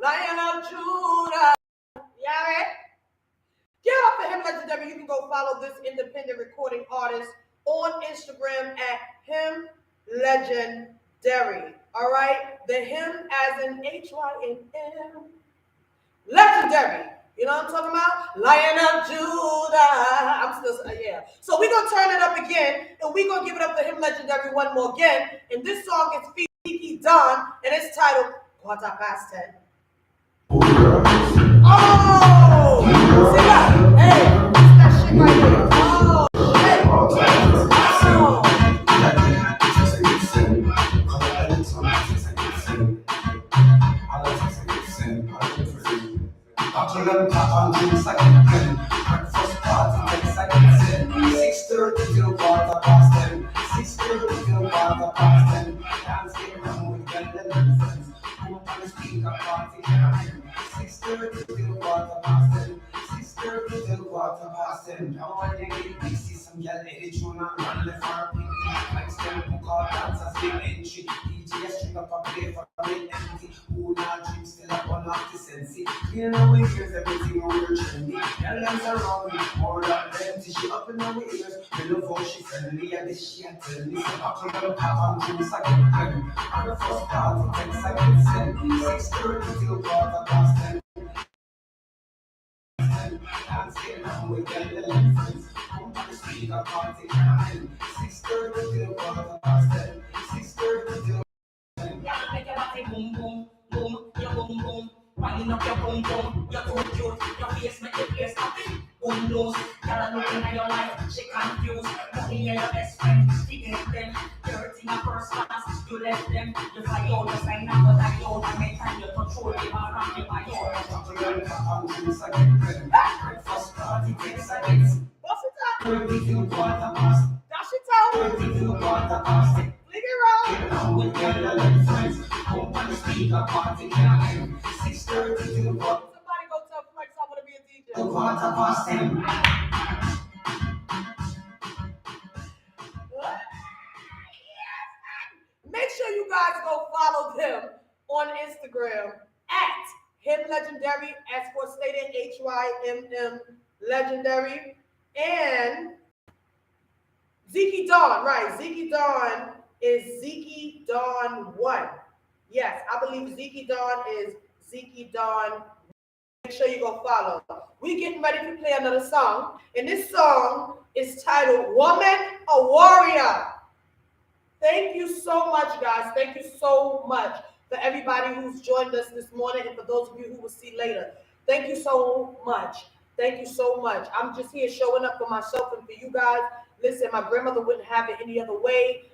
Lion of Judah. Yeah, right? Give up for him legendary. You can go follow this independent recording artist on Instagram at him legendary. All right, the him as in HYMM. Legendary. You know what I'm talking about? Lion of Judah. I'm still, yeah. So we're going to turn it up again, and we're going to give it up for him legendary one more again. And this song is featuring Don, and it's titled 10:15. Oh! See that? Hey, it's that shit right here. Oh, shit. Oh.
Breakfast party, 6:30 till 10:15. 6:30 till 10:15. Dance get down with girl friends. Come up on the speaker party, 6:30 till 10:15. 6:30 till 10:15. Now I think we see some girl edit tune and run left for a pink. Like stem book or dancers big entry. DJ string up a play for a bit empty. Who not dream still up on off the sensei. You know we hears everything on your trendy. Girl dance around me, more than plenty. She up in our ears, we love how she friendly. And this she a tell me, so I can go pop on drinks again. On the first party, text I can send. 6:30 till 10:15. Dance get down with girl friends. Come to the speaker party, 6:30 till 10:15. 6:30 till
Make your body boom boom boom, your boom boom. Winding up your boom boom, you're too cute. Your face make your face happy. Boom nose, girl looking at your life, she confused. Money and your best friend, she get them. Dirty in first class, you left them. You fly out, you sign up, but I don't. I make time you control them around you by your.
Breakfast party, takes a hit.
What's it up?
30 till 10:15.
Dash it out.
30 till 10:15.
Leave it roll.
Get down with girl and friends. Come on the speaker party, 6:30 till 10:15.
Somebody go tell Flex I want to be a DJ.
10:15.
Make sure you guys go follow them on Instagram at him legendary, as for stated HYMM legendary, and Zeke Dawn, right? Zeke Dawn is Zeke Dawn 1. Yes, I believe Zeke Dawn is Zeke Dawn. Make sure you go follow. We're getting ready to play another song, and this song is titled Woman a Warrior. Thank you so much, guys. Thank you so much for everybody who's joined us this morning, and for those of you who will see later. Thank you so much. Thank you so much. I'm just here showing up for myself and for you guys. Listen, my grandmother wouldn't have it any other way.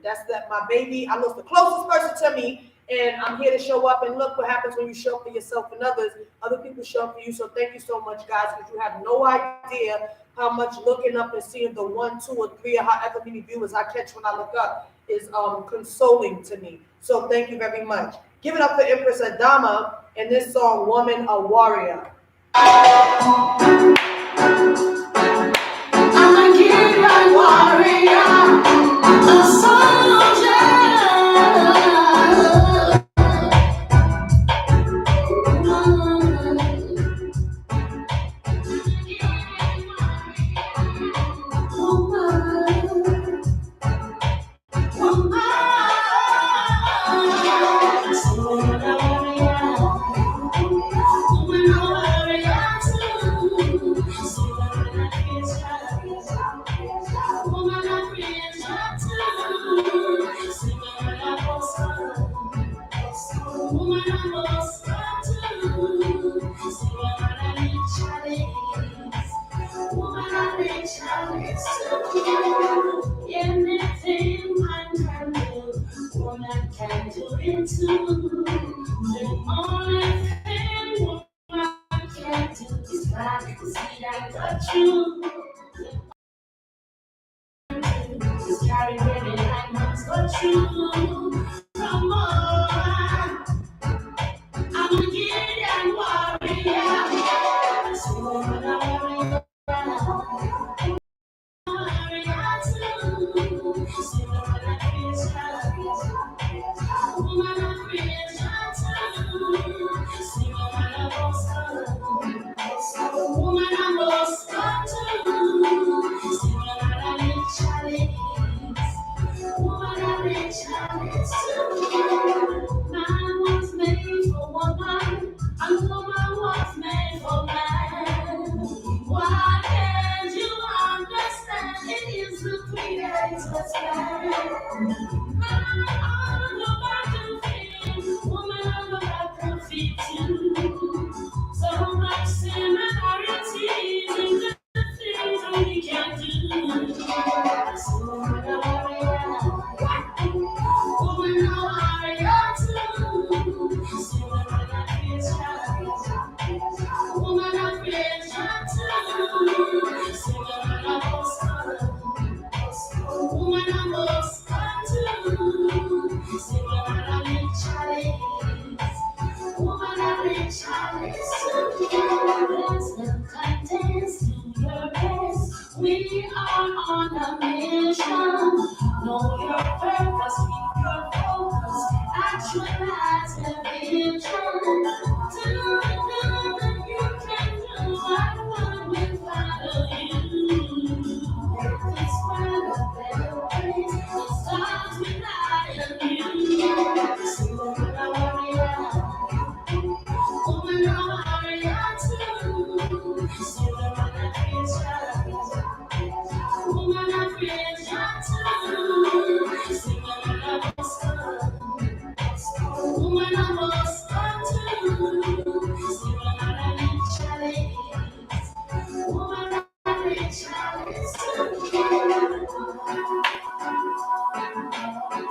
That's my baby. I lost the closest person to me, and I'm here to show up. And look what happens when you show up for yourself and others. Other people show up for you. So thank you so much, guys, because you have no idea how much looking up and seeing the 1, 2, or 3, or however many viewers I catch when I look up is consoling to me. So thank you very much. Give it up for Empress Adama and this song, Woman a Warrior. I'm a Gideon warrior, a soldier. Woman, woman.
true. From more, I'm a Gideon warrior. So I'm a warrior too. So I'm a Christian. Woman of creation too. So I'm a Boston. Woman of Boston too. So I'm a challenge. Woman of challenge too. Man was made for woman, and woman was made for man. Why can't you understand? It is the Creator's plan. Man on the battlefield, woman on the battlefield too. So much similarities in the things that we can do. So woman, how are you too? So woman of creation too. So woman of most too. So woman of chalice too. There's no contest to your best. We are on a mission. Know your purpose, keep your focus. Actualize the vision. Do that you can do. I will follow you. Make this world a better place. The stars rely on you. So woman, how are you too? So woman of creation too. So woman of Boston too. So challenge. Woman of challenge too.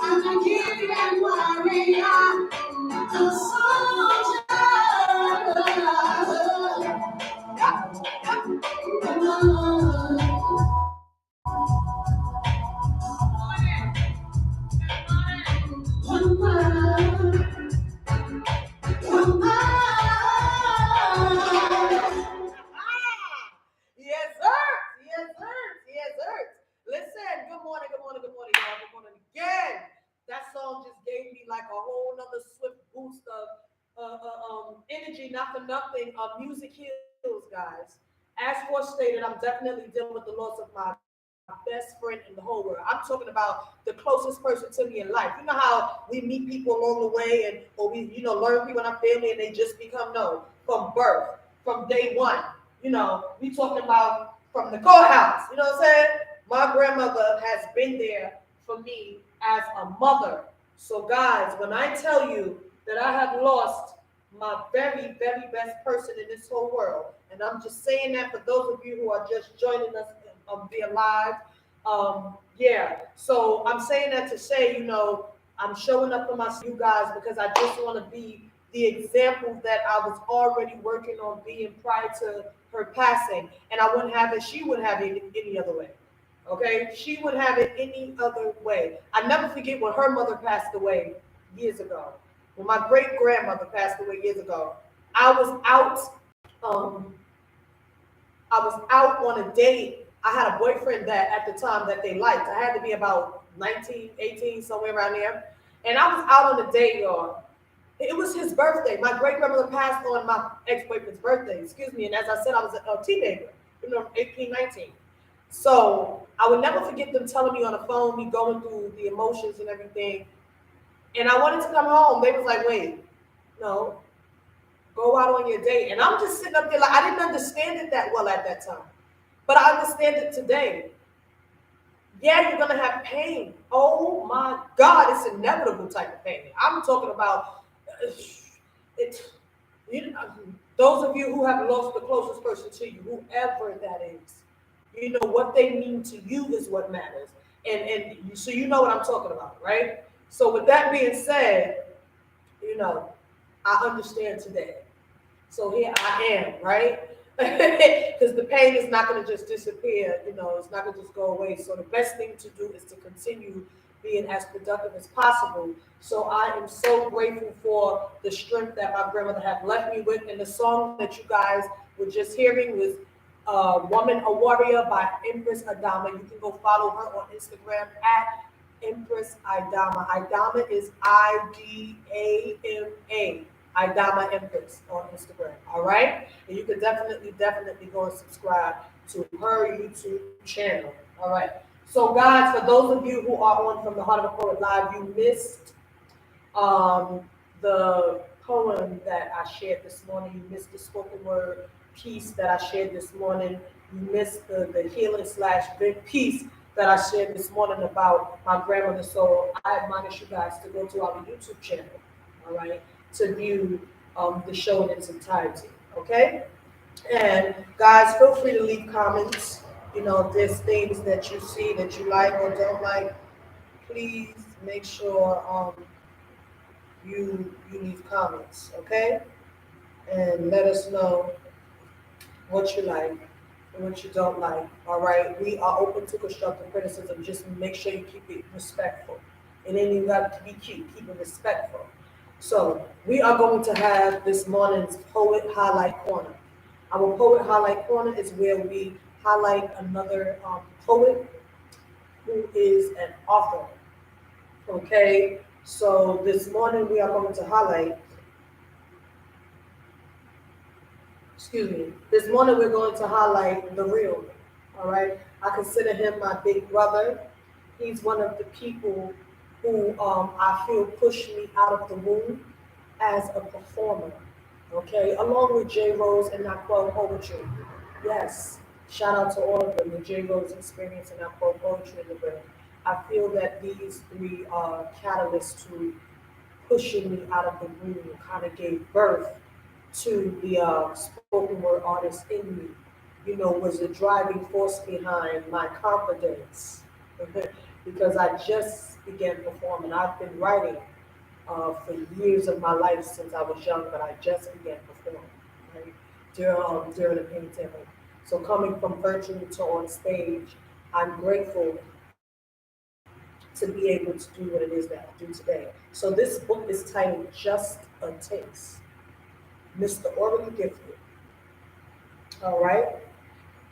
I'm a Gideon warrior, a soldier. One word, one word.
Yes, sir. Yes, sir. Yes, sir. Listen, good morning, good morning, good morning, y'all. Good morning again. That song just gave me like a whole nother swift boost of energy, not for nothing. Music heals, guys. As stated, I'm definitely dealing with the loss of my best friend in the whole world. I'm talking about the closest person to me in life. You know how we meet people along the way, and or we, learn people in our family, and they just become no from birth, from day one. We talking about from the courthouse. You know what I'm saying? My grandmother has been there for me as a mother. So, guys, when I tell you that I have lost my very, very best person in this whole world, and I'm just saying that for those of you who are just joining us via live. Yeah, so I'm saying that to say, I'm showing up for my you guys because I just want to be the example that I was already working on being prior to her passing, and I wouldn't have it. She wouldn't have it any other way. Okay, she would have it any other way. I never forget when her mother passed away years ago. When my great grandmother passed away years ago, I was out. Um, I was out on a date. I had a boyfriend that at the time that they liked. I had to be about 19, 18, somewhere around there. And I was out on a date, y'all. It was his birthday. My great grandmother passed on my ex-boyfriend's birthday, excuse me. And as I said, I was a teenager, 18, 19. So I would never forget them telling me on the phone, me going through the emotions and everything. And I wanted to come home. They was like, wait, no, go out on your date. And I'm just sitting up there like, I didn't understand it that well at that time. But I understand it today. Yeah, you're gonna have pain. Oh my God, it's inevitable type of pain. I'm talking about it. Those of you who have lost the closest person to you, whoever that is, what they mean to you is what matters. So you know what I'm talking about, right? So with that being said, I understand today. So here I am, right? Because the pain is not going to just disappear, it's not going to just go away. So the best thing to do is to continue being as productive as possible. So I am so grateful for the strength that my grandmother had left me with. And the song that you guys were just hearing was Woman a Warrior by Empress Adama. You can go follow her on Instagram at Empress Idama. Idama is Idama. Idama Empress on Instagram. All right? And you can definitely go and subscribe to her YouTube channel. All right. So, guys, for those of you who are on from the Heart of the Poet Live, you missed the poem that I shared this morning. You missed the spoken word piece that I shared this morning. You missed the healing / big piece that I shared this morning about my grandmother. So I admonish you guys to go to our YouTube channel, all right, to view the show in its entirety, okay? And guys, feel free to leave comments. You know, if there's things that you see that you like or don't like, please make sure you leave comments, okay? And let us know what you like and what you don't like. All right, we are open to constructive criticism. Just make sure you keep it respectful. It ain't even got to be cute. Keep it respectful. So we are going to have this morning's Poet Highlight Corner. Our Poet Highlight Corner is where we highlight another poet who is an author. Okay, so this morning we are going to highlight. This morning we're going to highlight the real. All right, I consider him my big brother. He's one of the people who I feel pushed me out of the womb as a performer. Okay, along with J. Rose and Naquel Poetry. Yes, shout out to all of them, the J. Rose Experience and Naquel Poetry in the room. I feel that these three are catalysts to pushing me out of the womb, kind of gave birth to the spoken word artist in me. You know, was the driving force behind my confidence because I just began performing. I've been writing for years of my life since I was young, but I just began performing right? during the pandemic. So coming from virtual to on stage, I'm grateful to be able to do what it is that I do today. So this book is titled Just a Taste. Mr. Orally Gifted. All right.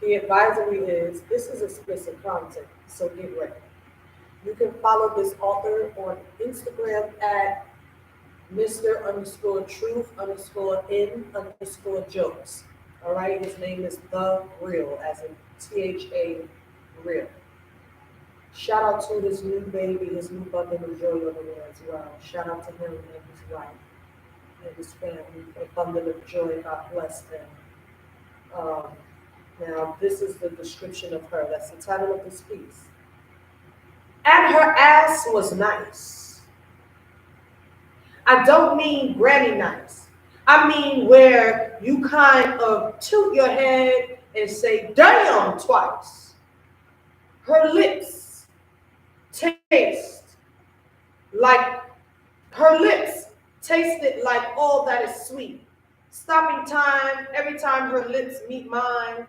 The advisory is this is explicit content, so get ready. You can follow this author on Instagram at Mr_Truth_N_Jokes. All right. His name is The Real, as in THA Real. Shout out to his new baby, his new bundle of joy over there as well. Shout out to him and his wife and his family, a bundle of joy. God bless them. Now, this is the description of her. That's the title of this piece. And her ass was nice. I don't mean granny nice. I mean where you kind of tilt your head and say, damn, twice. Her lips taste like, her lips tasted like all that is sweet. Stopping time every time her lips meet mine.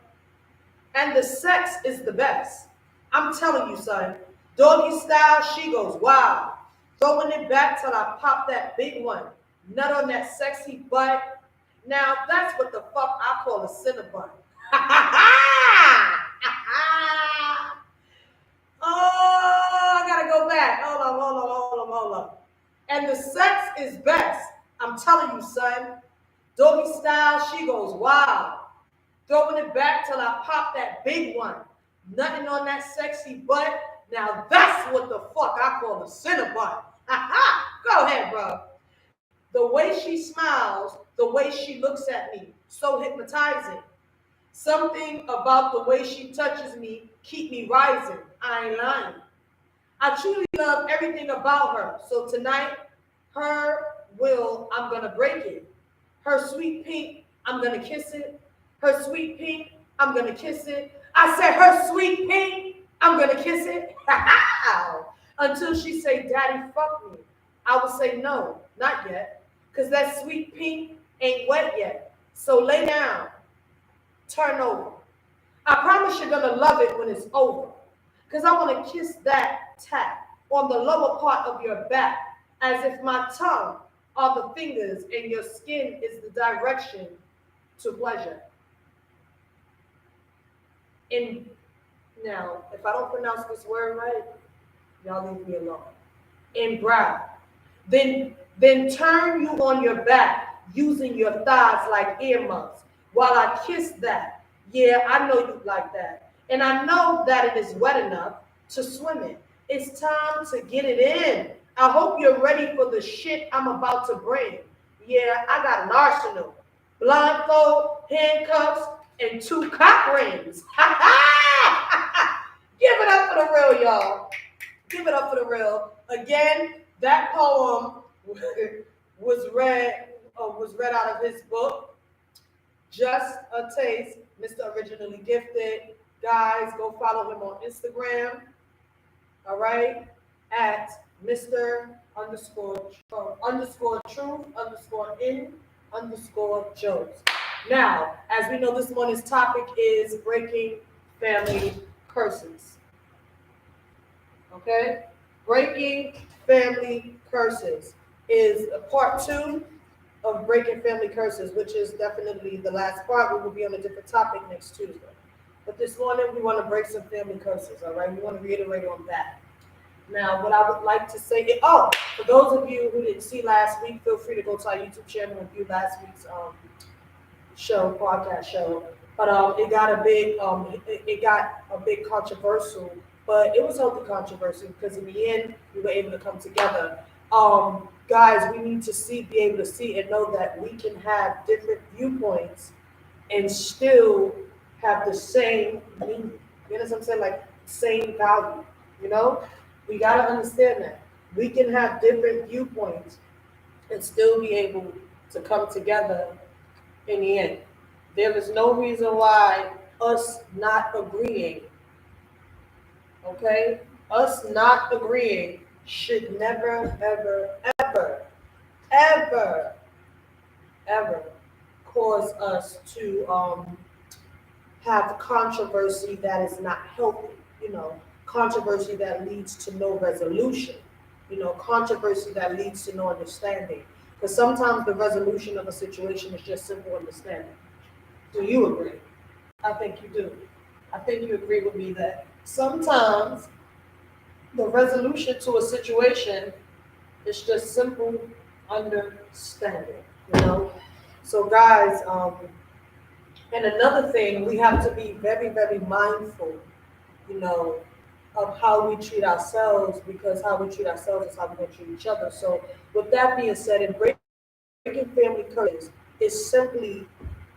And the sex is the best. I'm telling you, son. Doggy style, she goes wild. Throwing it back till I pop that big one. Nut on that sexy butt. Now, that's what the fuck I call a cinnabon. Oh, I gotta go back. Hold on. And the sex is best. I'm telling you, son. Doggy style, she goes wild. Throwing it back till I pop that big one. Nothing on that sexy butt. Now that's what the fuck I call a cinnabon. Go ahead, bro. The way she smiles, the way she looks at me, so hypnotizing. Something about the way she touches me keep me rising. I ain't lying. I truly love everything about her. So tonight, her will, I'm gonna break it. Her sweet pink, I'm gonna kiss it. Her sweet pink, I'm gonna kiss it. I said her sweet pink, I'm gonna kiss it. Until she say, Daddy, fuck me. I would say no, not yet. Cause that sweet pink ain't wet yet. So lay down, turn over. I promise you're gonna love it when it's over. Cause I wanna kiss that tap on the lower part of your back, as if my tongue are the fingers and your skin is the direction to pleasure. In Now, if I don't pronounce this word right, y'all leave me alone. In brow. Then turn you on your back using your thighs like earmuffs while I kiss that. Yeah, I know you like that. And I know that it is wet enough to swim in. It's time to get it in. I hope you're ready for the shit I'm about to bring. Yeah, I got an arsenal. Blindfold, handcuffs, and 2 cock rings. Ha ha! Give it up for the real, y'all. Give it up for the real. Again, that poem was read out of his book, Just a Taste, Mr. Originally Gifted. Guys, go follow him on Instagram. All right, at Mr. underscore truth underscore in underscore jokes. Now, as we know, this morning's topic is breaking family curses. Okay? Breaking family curses is a part 2 of breaking family curses, which is definitely the last part. We will be on a different topic next Tuesday. But this morning, we want to break some family curses, all right? We want to reiterate on that. Now, what I would like to say is, for those of you who didn't see last week, feel free to go to our YouTube channel and view last week's podcast show. But it got a big controversial, but it was healthy controversy because in the end, we were able to come together. Guys, we need to be able to see and know that we can have different viewpoints and still have the same meaning. You know what I'm saying? Like, same value, you know? We got to understand that. We can have different viewpoints and still be able to come together in the end. There is no reason why us not agreeing, okay? Us not agreeing should never, ever, ever, ever, ever cause us to have controversy that is not healthy, controversy that leads to no resolution, controversy that leads to no understanding. Because sometimes the resolution of a situation is just simple understanding. Do you agree? I think you do. I think you agree with me that sometimes the resolution to a situation is just simple understanding, So guys, and another thing, we have to be very, very mindful, of how we treat ourselves, because how we treat ourselves is how we're going to treat each other. So with that being said, in breaking family curses is simply,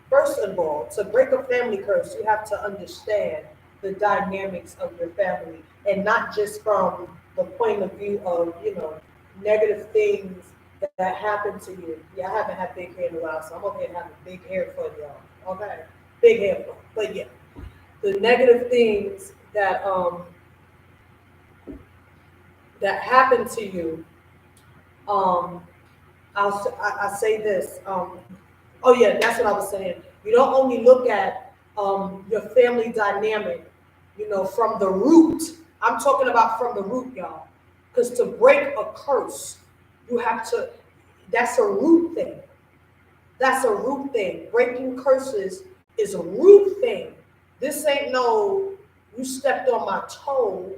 first of all, to break a family curse, you have to understand the dynamics of your family, and not just from the point of view of, negative things that happen to you. Yeah, I haven't had big hair in a while, so I'm okay having big hair for y'all. Okay, big hair fun. But yeah, the negative things that that happen to you. I say this. Oh yeah, that's what I was saying. You don't only look at your family dynamic, from the root. I'm talking about from the root, y'all. Because to break a curse, you have to. That's a root thing. That's a root thing. Breaking curses is a root thing. This ain't no, you stepped on my toe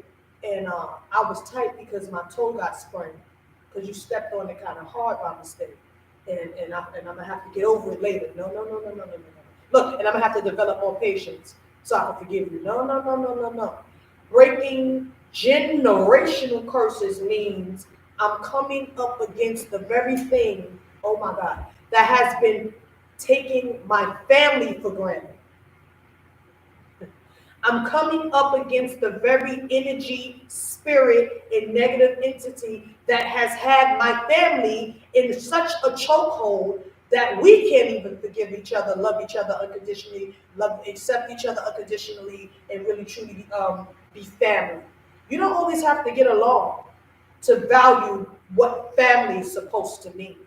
and I was tight because my toe got sprained because you stepped on it kind of hard by mistake. And I'm going to have to get over it later. No. Look, and I'm going to have to develop more patience so I can forgive you. No. Breaking generational curses means I'm coming up against the very thing, oh my God, that has been taking my family for granted. I'm coming up against the very energy, spirit, and negative entity that has had my family in such a chokehold that we can't even forgive each other, love each other unconditionally, accept each other unconditionally, and really truly be family. You don't always have to get along to value what family is supposed to mean.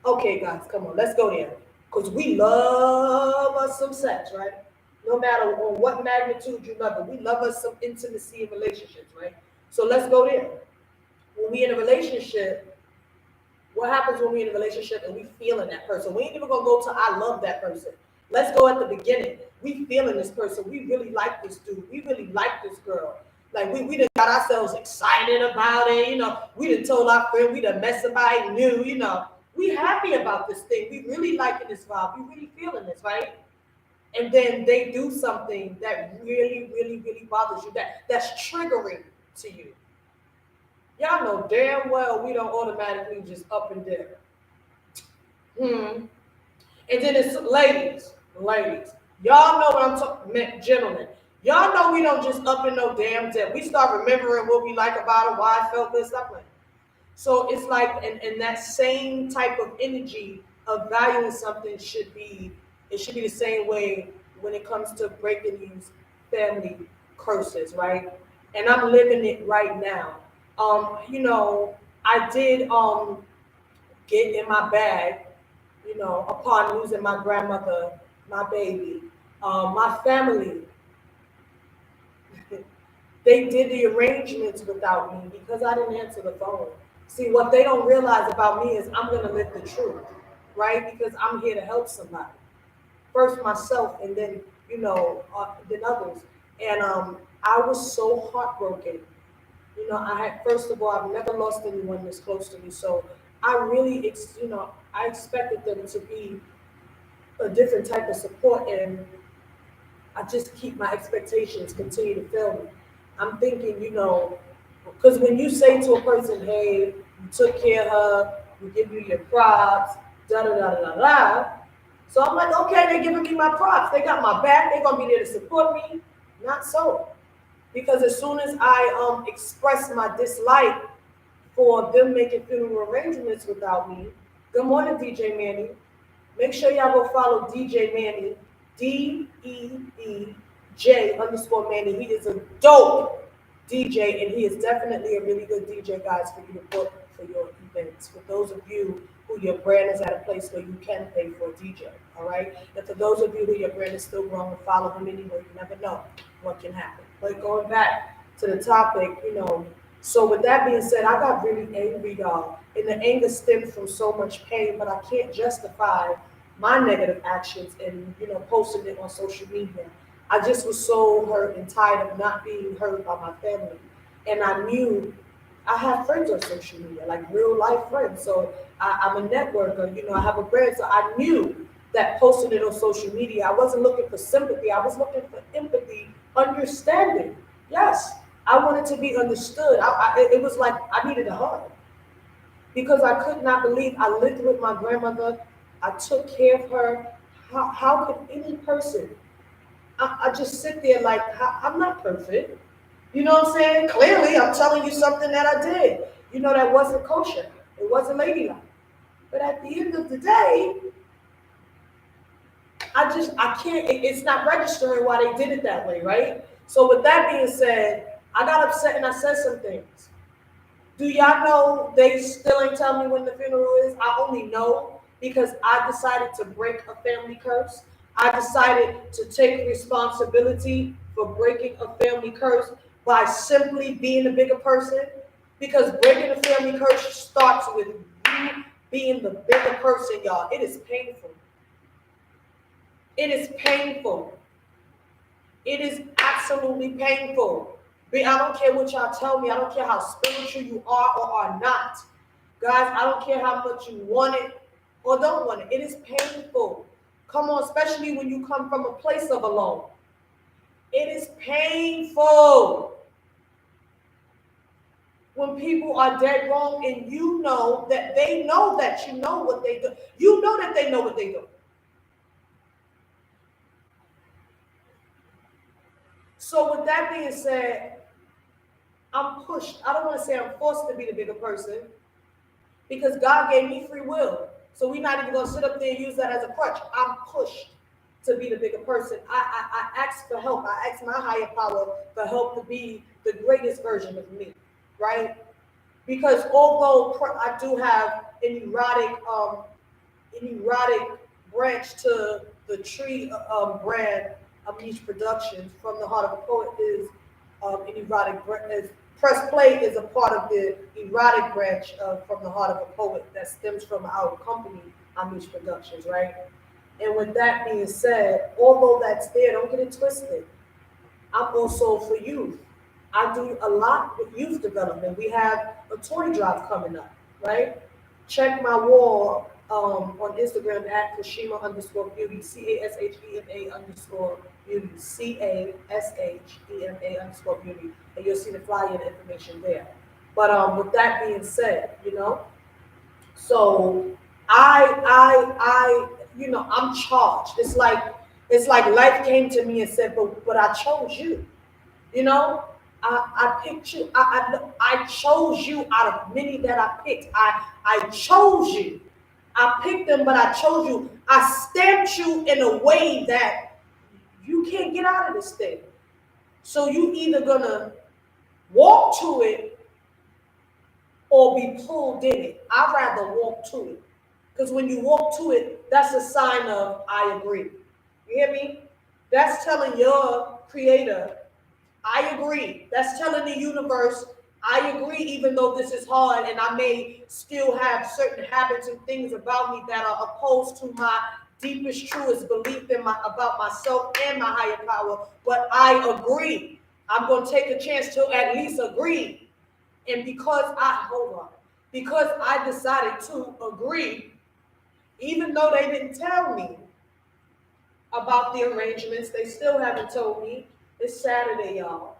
Okay, guys, come on, let's go there. Because we love us some sex, right? No matter on what magnitude you love it, we love us some intimacy and relationships, right? So let's go there. when we in a relationship, what happens when we in a relationship and we feeling that person? We ain't even gonna go to I love that person. Let's go at the beginning. We feeling this person. We really like this dude. We really like this girl. Like we done got ourselves excited about it. We done told our friend we done met somebody new. We happy about this thing. We really liking this vibe. We really feeling this, right? And then they do something that really, really, really bothers you. That's triggering to you. Y'all know damn well we don't automatically just up and down. And then it's ladies. Y'all know what I'm talking, gentlemen. Y'all know we don't just up and no damn dip. We start remembering what we like about it, why I felt this, stuff like that. So it's like, and that same type of energy of valuing something it should be the same way when it comes to breaking these family curses, right? And I'm living it right now. I did get in my bag, upon losing my grandmother, my baby, my family. They did the arrangements without me because I didn't answer the phone. See, what they don't realize about me is I'm going to live the truth, right? Because I'm here to help somebody. First myself and then, then others. And I was so heartbroken. First of all, I've never lost anyone this close to me. So I really, I expected them to be a different type of support. And I just keep my expectations continue to fail me. I'm thinking, because when you say to a person, hey, you took care of her, we give you your props, da da da da da. So I'm like, okay, they're giving me my props. They got my back. They're gonna be there to support me. Not so, because as soon as I express my dislike for them making funeral arrangements without me. Good morning, DJ Manny. Make sure y'all go follow DJ Manny, DEEJ_Manny. He is a dope DJ, and he is definitely a really good DJ, guys, for you to book for your events. For those of you who your brand is at a place where you can pay for a DJ, all right? And for those of you who your brand is still growing, follow him anyway. You never know what can happen. But going back to the topic, so with that being said, I got really angry, y'all. And the anger stemmed from so much pain, but I can't justify my negative actions and posting it on social media. I just was so hurt and tired of not being heard by my family. And I knew I have friends on social media, like real life friends. So I'm a networker, I have a brand. So I knew that posting it on social media, I wasn't looking for sympathy. I was looking for empathy, understanding. Yes, I wanted to be understood. It was like I needed a hug because I could not believe I lived with my grandmother. I took care of her. How could any person? I just sit there like I'm not perfect. You know what I'm saying? Clearly, I'm telling you something that I did. That wasn't kosher. It wasn't ladylike. But at the end of the day, I can't. It's not registering why they did it that way, right? So with that being said, I got upset and I said some things. Do y'all know they still ain't tell me when the funeral is? I only know because I decided to break a family curse. I decided to take responsibility for breaking a family curse by simply being a bigger person. Because breaking a family curse starts with you being the bigger person, y'all. It is painful. It is painful. It is absolutely painful. I don't care what y'all tell me. I don't care how spiritual you are or are not. Guys, I don't care how much you want it or don't want it. It is painful. Come on, especially when you come from a place of alone. It is painful when people are dead wrong and you know that they know that you know what they do. You know that they know what they do. So with that being said, I'm pushed. I don't want to say I'm forced to be the bigger person because God gave me free will. So we're not even going to sit up there and use that as a crutch. I'm pushed to be the bigger person. I ask for help. I ask my higher power for help to be the greatest version of me, right? Because although I do have an erotic branch to the tree brand of Niche Productions, from the heart of a poet is an erotic Press Play is a part of the erotic branch from the Heart of a Poet that stems from our company, Amish Productions, right? And with that being said, although that's there, don't get it twisted. I'm also for youth. I do a lot with youth development. We have a toy drive coming up, right? Check my wall on Instagram at CASHEMA underscore beauty, CASHEMA underscore beauty, CASHEMA underscore beauty, and you'll see the flyer and information there. But with that being said, so I'm charged. It's like life came to me and said, but I chose you. You know, I picked you. I chose you out of many that I picked. I chose you. I picked them, but I chose you. I stamped you in a way that you can't get out of this thing. So you either gonna walk to it or be pulled in it. I'd rather walk to it. Because when you walk to it, that's a sign of I agree. You hear me? That's telling your creator, I agree. That's telling the universe, I agree, even though this is hard and I may still have certain habits and things about me that are opposed to my deepest, truest belief about myself and my higher power, but I agree. I'm going to take a chance to at least agree. And because I decided to agree, even though they didn't tell me about the arrangements, they still haven't told me. It's Saturday, y'all.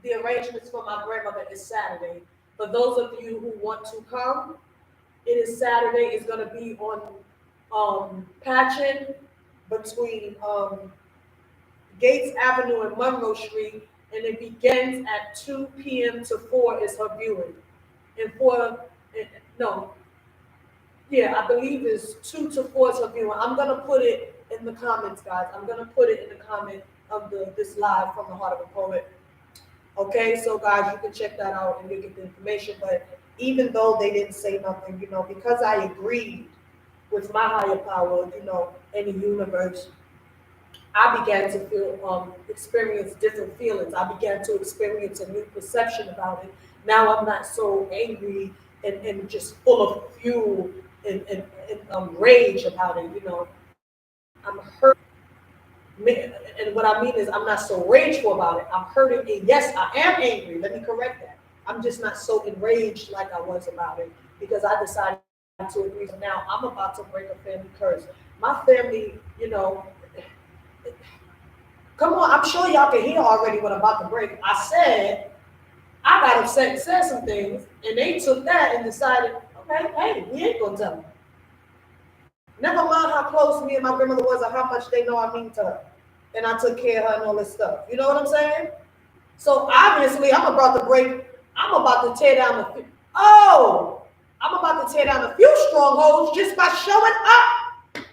The arrangements for my grandmother is Saturday. For those of you who want to come, it is Saturday. It's going to be on Patchen between Gates Avenue and Monroe Street, and it begins at 2 p.m. to 4 is her viewing. And I believe it's 2 to 4 is her viewing. I'm going to put it in the comments, guys. I'm going to put it in the comment of this live from the Heart of a Poet. Okay, so guys, you can check that out and you get the information. But even though they didn't say nothing, because I agreed with my higher power, in the universe, I began to experience different feelings. I began to experience a new perception about it. Now I'm not so angry and just full of fuel and rage about it. I'm hurt. And what I mean is I'm not so rageful about it. I'm hurting. And yes, I am angry. Let me correct that. I'm just not so enraged like I was about it because I decided to agree. Now I'm about to break a family curse. My family, come on, I'm sure y'all can hear already what I'm about to break. I said, I got upset and said some things, and they took that and decided, okay, hey, we ain't gonna tell them. Never mind how close me and my grandmother was or how much they know I mean to her. And I took care of her and all this stuff. You know what I'm saying? So obviously I'm about to tear down I'm about to tear down a few strongholds just by showing up.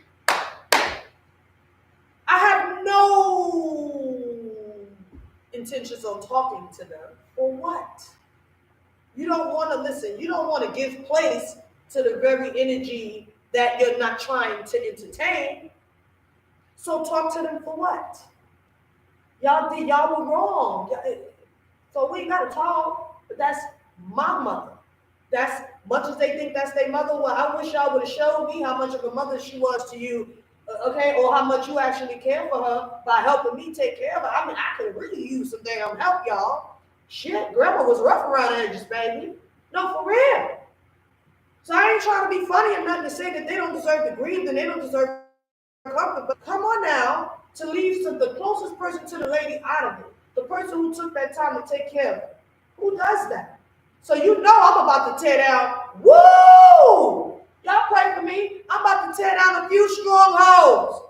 I have no intentions on talking to them. For what? You don't want to listen. You don't want to give place to the very energy that you're not trying to entertain. So talk to them for what? Y'all were wrong. So we gotta talk, but that's my mother. That's much as they think that's their mother. Well, I wish y'all would have showed me how much of a mother she was to you, okay, or how much you actually care for her by helping me take care of her. I mean, I could really use some damn help, y'all. Shit, grandma was rough around the edges, baby. No, for real. So I ain't trying to be funny or nothing to say that they don't deserve to grieve and they don't deserve comfort. But come on now, to leave the closest person to the lady out of it, the person who took that time to take care of her. Who does that? So I'm about to tear down. Woo! Y'all pray for me. I'm about to tear down a few strongholds.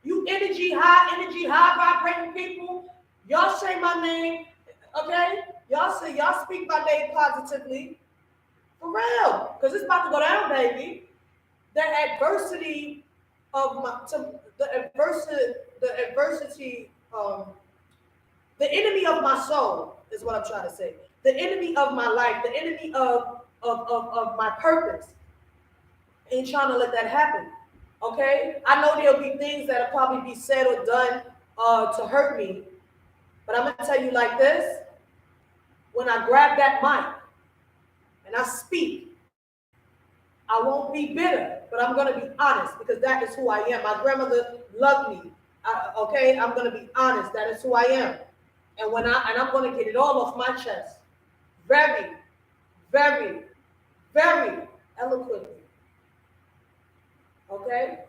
You energy high vibrating people. Y'all say my name, okay? Y'all speak my name positively. For real, because it's about to go down, baby. The adversity the enemy of my soul is what I'm trying to say. The enemy of my life, the enemy of my purpose. Ain't trying to let that happen. Okay? I know there'll be things that'll probably be said or done to hurt me. But I'm gonna tell you like this. when I grab that mic and I speak, I won't be bitter, but I'm going to be honest because that is who I am. My grandmother loved me. Okay, I'm going to be honest. That is who I am. And I'm going to get it all off my chest, very, very, very eloquently. Okay,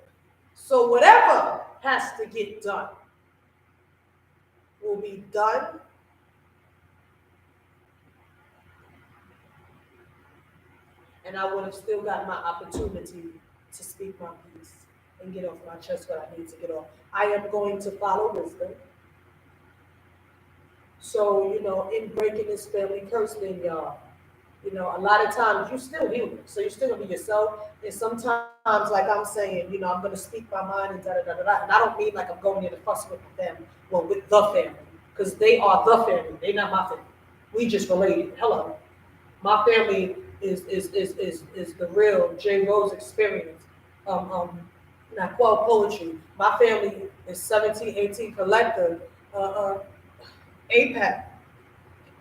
so whatever has to get done will be done. And I would have still got my opportunity to speak my piece and get off my chest what I need to get off. I am going to follow wisdom. So, in breaking this family curse thing, y'all, a lot of times you're still human. So you're still gonna be yourself. And sometimes, like I'm saying, I'm gonna speak my mind and da da da da da. And I don't mean like I'm going in to fuss with them, well, with the family. Because they are the family. They're not my family. We just related. Hello. My family is the real J. Rose experience. Not quote poetry. My family is 1718 Collective, APAC,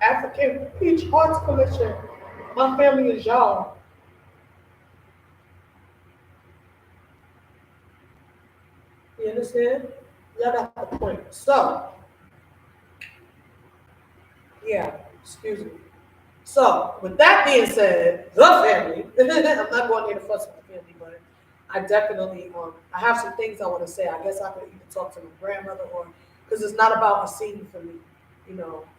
African Peach Arts Collection. My family is y'all. You understand? Y'all got the point. So, yeah, excuse me. So, with that being said, the family, I'm not going here to fuss with the family, but I definitely, I have some things I want to say. I guess I could either talk to my grandmother or, because it's not about a scene for me.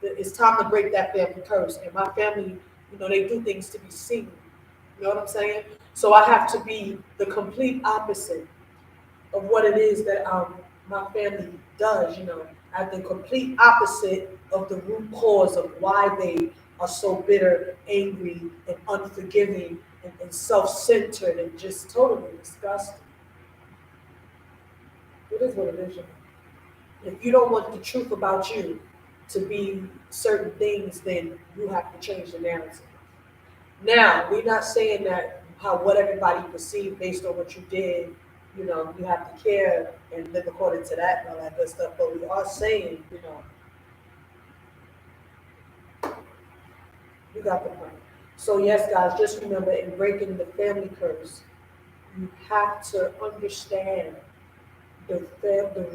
It's time to break that family curse. And my family, they do things to be seen. You know what I'm saying? So I have to be the complete opposite of what it is that my family does, at the complete opposite of the root cause of why they are so bitter, angry, and unforgiving, and self-centered, and just totally disgusting. It is what it is. If you don't want the truth about you to be certain things, then you have to change the narrative. Now, we're not saying that what everybody perceived based on what you did, you have to care and live according to that and all that good stuff. But we are saying, you got the point. So yes, guys, just remember in breaking the family curse, you have to understand the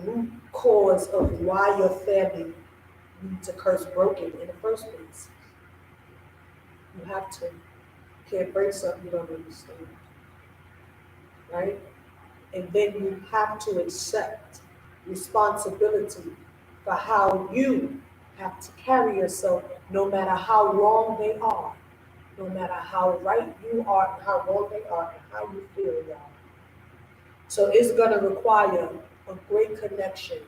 root cause of why your family needs a curse broken in the first place. You have to. You can't break something you don't understand. Right? And then you have to accept responsibility for how you have to carry yourself, no matter how wrong they are, no matter how right you are, how wrong they are, and how you feel, y'all. So it's going to require a great connection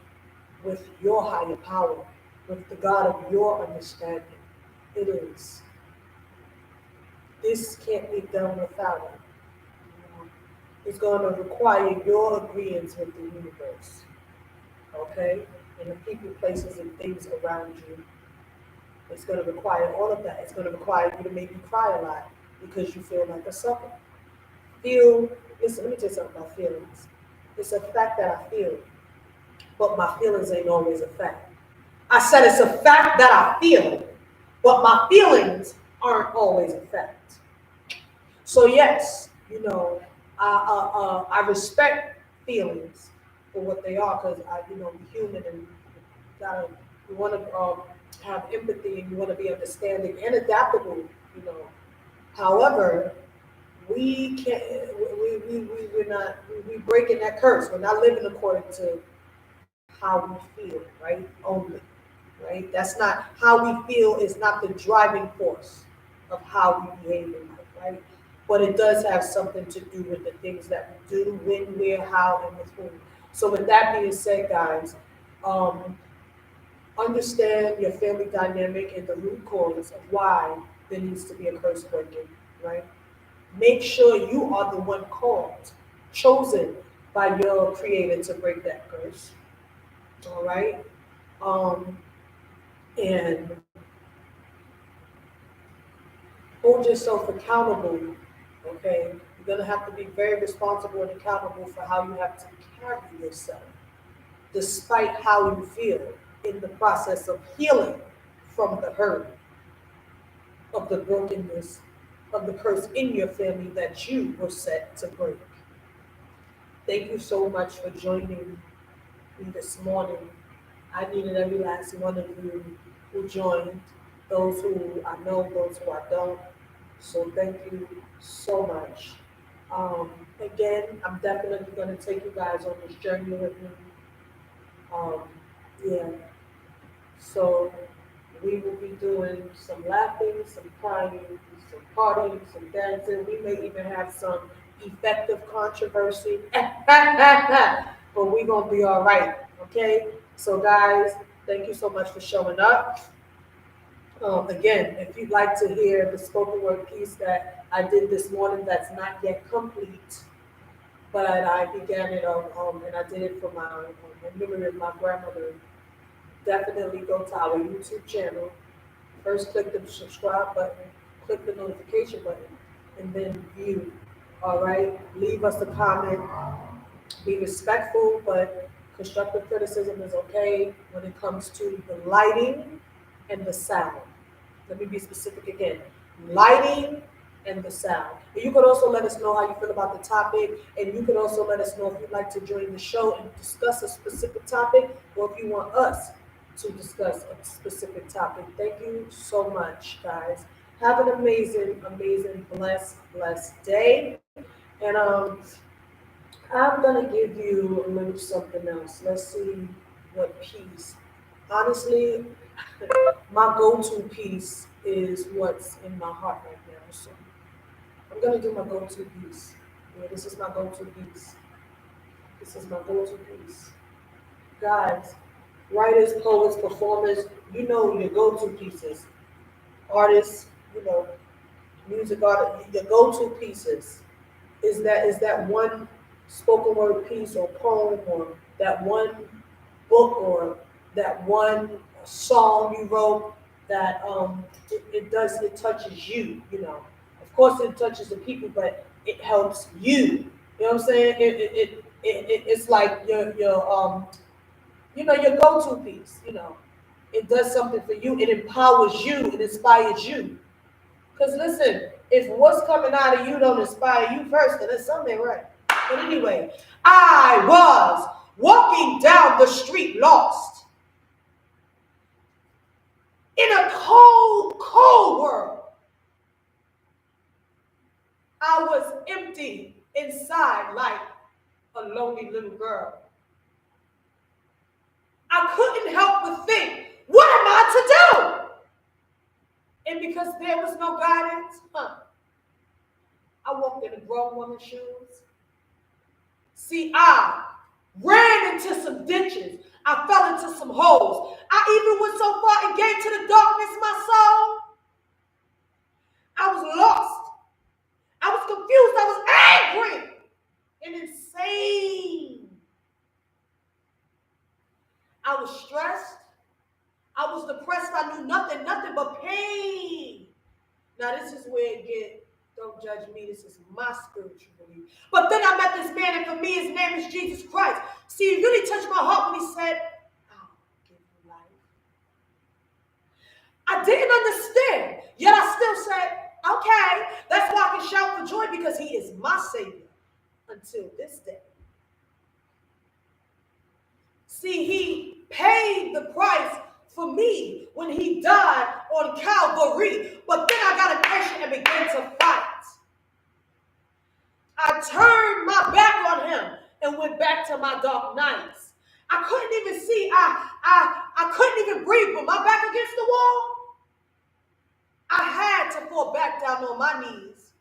with your higher power, with the God of your understanding. It is. This can't be done without it. It's going to require your agreement with the universe, okay? And the people, places, and things around you. It's going to require all of that. It's going to require you to maybe cry a lot because you feel like a sucker. Listen, let me tell you something about feelings. It's a fact that I feel, but my feelings ain't always a fact. I said it's a fact that I feel, but my feelings aren't always a fact. So yes, I respect feelings for what they are because we're human and we want to have empathy and you want to be understanding and adaptable. However, we can't. We're breaking that curse. We're not living according to how we feel, right? Only, right? That's not how we feel. Is not the driving force of how we behave in life, right? But it does have something to do with the things that we do, when, where, how, and with whom. So with that being said, guys, understand your family dynamic and the root cause of why there needs to be a curse breaking, right? Make sure you are the one called, chosen by your creator to break that curse. All right? And hold yourself accountable, okay? You're going to have to be very responsible and accountable for how you have to carry yourself, despite how you feel in the process of healing from the hurt. of the brokenness, of the curse in your family that you were set to break. Thank you so much for joining me this morning. I needed every last one of you who joined, those who I know, those who I don't. So thank you so much. Um, Again, I'm definitely going to take you guys on this journey with me. Um, yeah, so we will be doing some laughing, some crying, some partying, some dancing. We may even have some effective controversy. But we're going to be all right. Okay? So, guys, thank you so much for showing up. Again, if you'd like to hear the spoken word piece that I did this morning that's not yet complete, but I began it and I did it for my in memory of my grandmother. Definitely go to our YouTube channel. First, click the subscribe button, click the notification button, and then view. All right. Leave us a comment. Be respectful, but constructive criticism is okay when it comes to the lighting and the sound. Let me be specific again. Lighting and the sound. And you could also let us know how you feel about the topic, and you could also let us know if you'd like to join the show and discuss a specific topic, or if you want us to discuss a specific topic. Thank you so much, guys. Have an amazing, amazing, blessed day. And I'm gonna give you a little something else. Let's see what piece. Honestly, my go-to piece is what's in my heart right now. So I'm gonna do my go-to piece. Yeah, this is my go-to piece. This is my go-to piece. Guys, writers, poets, performers, you know your go-to pieces. Artists, you know, music artists, your go-to pieces is that one spoken word piece or poem or that one book or that one song you wrote that it touches you, you know. Of course it touches the people, but it helps you. You know what I'm saying? It's like your go-to piece, you know. It does something for you, it empowers you, it inspires you. Because listen, if what's coming out of you don't inspire you first, then there's something right. But anyway, I was walking down the street lost in a cold, cold world. I was empty inside like a lonely little girl. I couldn't help but think, what am I to do? And because there was no guidance, I walked in a grown woman's shoes. See, I ran into some ditches. I fell into some holes. I even went so far and gave to the darkness my soul. I was lost. I was confused. I was angry and insane. I was stressed. I was depressed. I knew nothing but pain. Now this is where it gets, don't judge me, this is my spiritual belief. But then I met this man, and for me, his name is Jesus Christ. See, he really touched my heart when he said, I'll give you life. I didn't understand, yet I still said, okay, that's why I can shout for joy, because he is my Savior until this day. See, he paid the price for me when he died on Calvary. But then I got impatient and began to fight. I turned my back on him and went back to my dark nights. I couldn't even see. I couldn't even breathe with my back against the wall. I had to fall back down on my knees.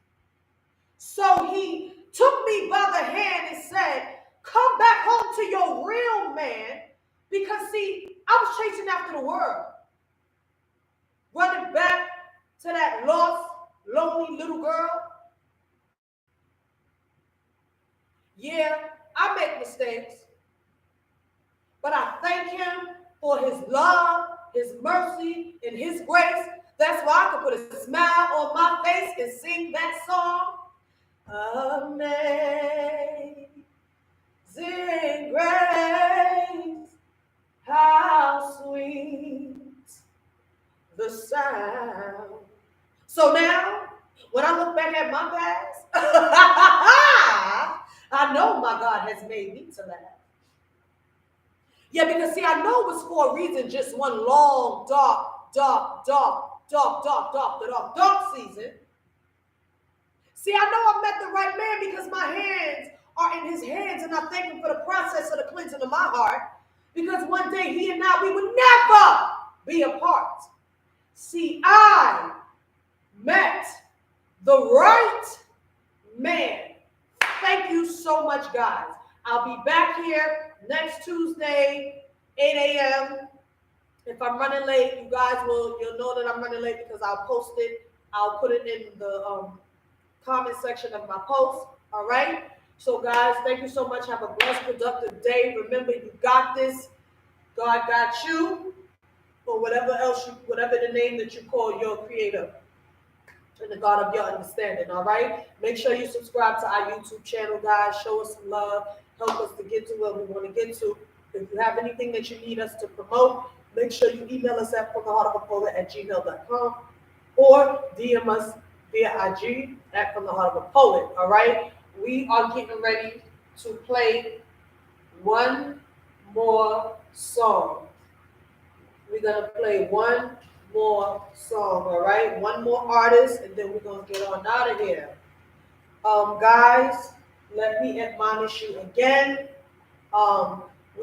So he took me by the hand and said, come back home to your real man. Because see, I was chasing after the world. Running back to that lost, lonely little girl. Yeah, I make mistakes. But I thank him for his love, his mercy, and his grace. That's why I can put a smile on my face and sing that song. Amazing grace, how sweet the sound So now, when I look back at my past, I know my God has made me to laugh. Yeah, because see, I know it was for a reason, just one long, dark season. See, I know I met the right man because my hands are in his hands, and I thank him for the process of the cleansing of my heart. Because one day he and I, we would never be apart. See, I met the right man. Thank you so much, guys. I'll be back here next Tuesday, 8 a.m. If I'm running late, you guys you'll know that I'm running late because I'll post it. I'll put it in the comment section of my post. All right. So, guys, thank you so much. Have a blessed, productive day. Remember, you got this. God got you, or whatever the name that you call your creator and the God of your understanding. All right. Make sure you subscribe to our YouTube channel, guys. Show us some love. Help us to get to where we want to get to. If you have anything that you need us to promote, make sure you email us at fromtheheartofapoet@gmail.com or DM us via IG at fromtheheartofapoet. All right. We are getting ready to play one more song. We're going to play one more song, all right? One more artist, and then we're going to get on out of here. Guys, let me admonish you again.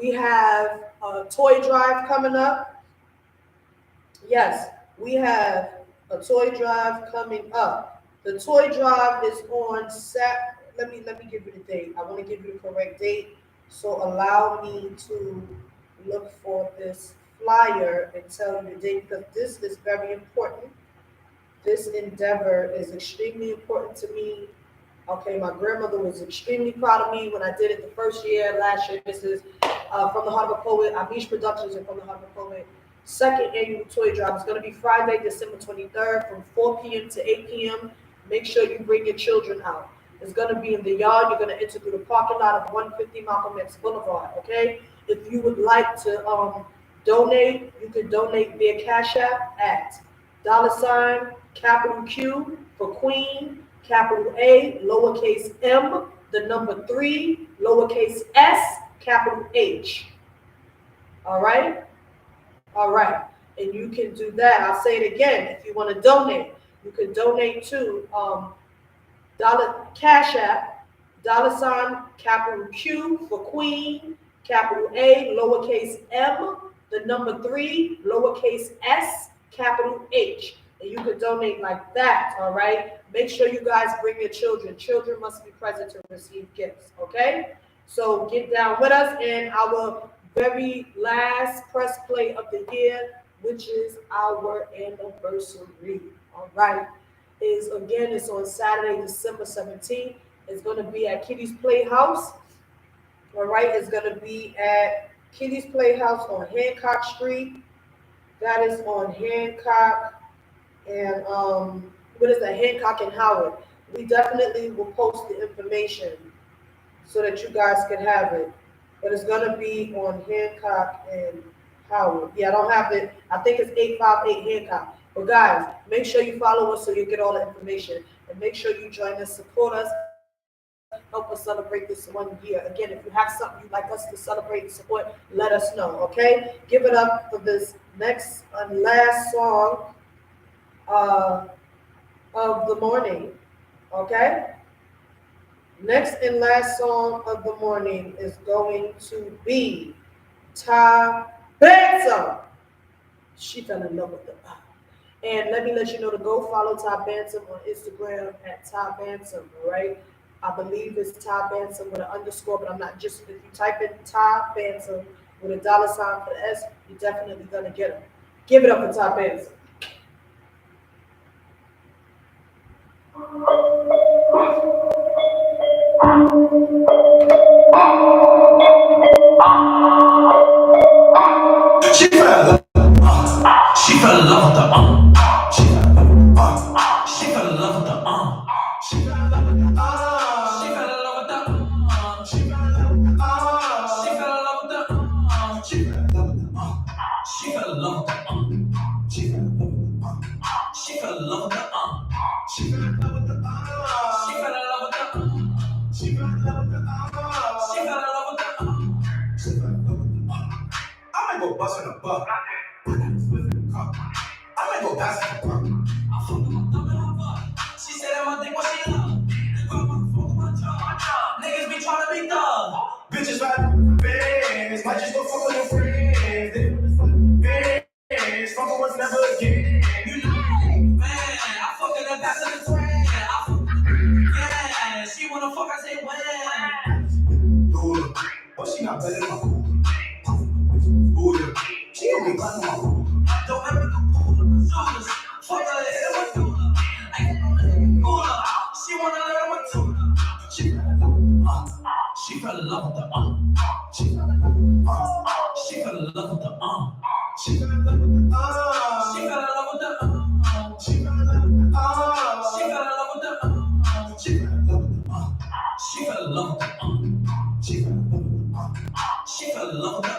We have a toy drive coming up. Yes, we have a toy drive coming up. The toy drive is on let me give you the date. I want to give you the correct date. So allow me to look for this flyer and tell you the date, because this is very important. This endeavor is extremely important to me. Okay, my grandmother was extremely proud of me when I did it the first year, last year. This is From the Heart of a Poet, Amish Productions, and From the Heart of a Poet. Second annual toy drive. It's going to be Friday, December 23rd from 4 p.m. to 8 p.m. Make sure you bring your children out. It's going to be in the yard. You're going to enter through the parking lot of 150 Malcolm X Boulevard, okay? If you would like to donate, you can donate via Cash App at $ capital Q for Queen, capital A, lowercase m, the number 3, lowercase s, capital H. All right? All right. And you can do that. I'll say it again. If you want to donate, you can donate to Cash App, $ capital Q for Queen, capital A, lowercase m, the number 3, lowercase s, capital H. And you can donate like that, all right? Make sure you guys bring your children. Children must be present to receive gifts, okay? So get down with us in our very last press play of the year, which is our anniversary, all right? It's on Saturday, December 17th. It's going to be at Kitty's Playhouse, all right? It's going to be at Kitty's Playhouse on Hancock Street. That is on Hancock and what is that? Hancock and Howard. We definitely will post the information so that you guys can have it. But it's gonna be on Hancock and Howard. Yeah, I don't have it. I think it's 858 Hancock. But guys, make sure you follow us so you get all the information. And make sure you join us, support us, help us celebrate this 1 year. Again, if you have something you'd like us to celebrate and support, let us know, okay? Give it up for this next and last song of the morning, okay? Next and last song of the morning is going to be Ty Bantam. She fell in love with the And let me let you know to go follow Ty Bantam on Instagram at Ty Bantam, all right? I believe it's Ty Bantam with an underscore, but I'm not just, if you type in Ty Bantam with a $ for the S, you're definitely gonna get them. Give it up for Ty Bantam.
She fell in love with the She fell in love with the She fell in love with the She fell in love with the She fell in love with the She fell in love with the She fell in love with the She fell in love with the She fell in love with the She fell in love with the She fell in love with the busting a buck. I might go pass it to her.
I fuck with my thumb in her butt. She said that my dick what she love. The girl wanna fuck with my jaw. Niggas be tryna be thug.
Bitches ride bands, might just go fuck with your friends. Bands, fucking was never again.
You know, man, I fuck in the back of the train. Yeah, she wanna fuck, I say when.
Dude, but she not better than my fool. Dude, she don't be clapping my fool.
Don't ever go cooler. Shooters, fuck her, hit her with cooler. I ain't gonna cooler. She wanna learn with tutor.
She fell in love with the
She fell in love with the
She fell in love with the
She fell in love with the
She fell in love with the
She fell in love with the
She fell in love with the
She fell in love with the
She fell in love with the
She fell in love with the
She fell in love with the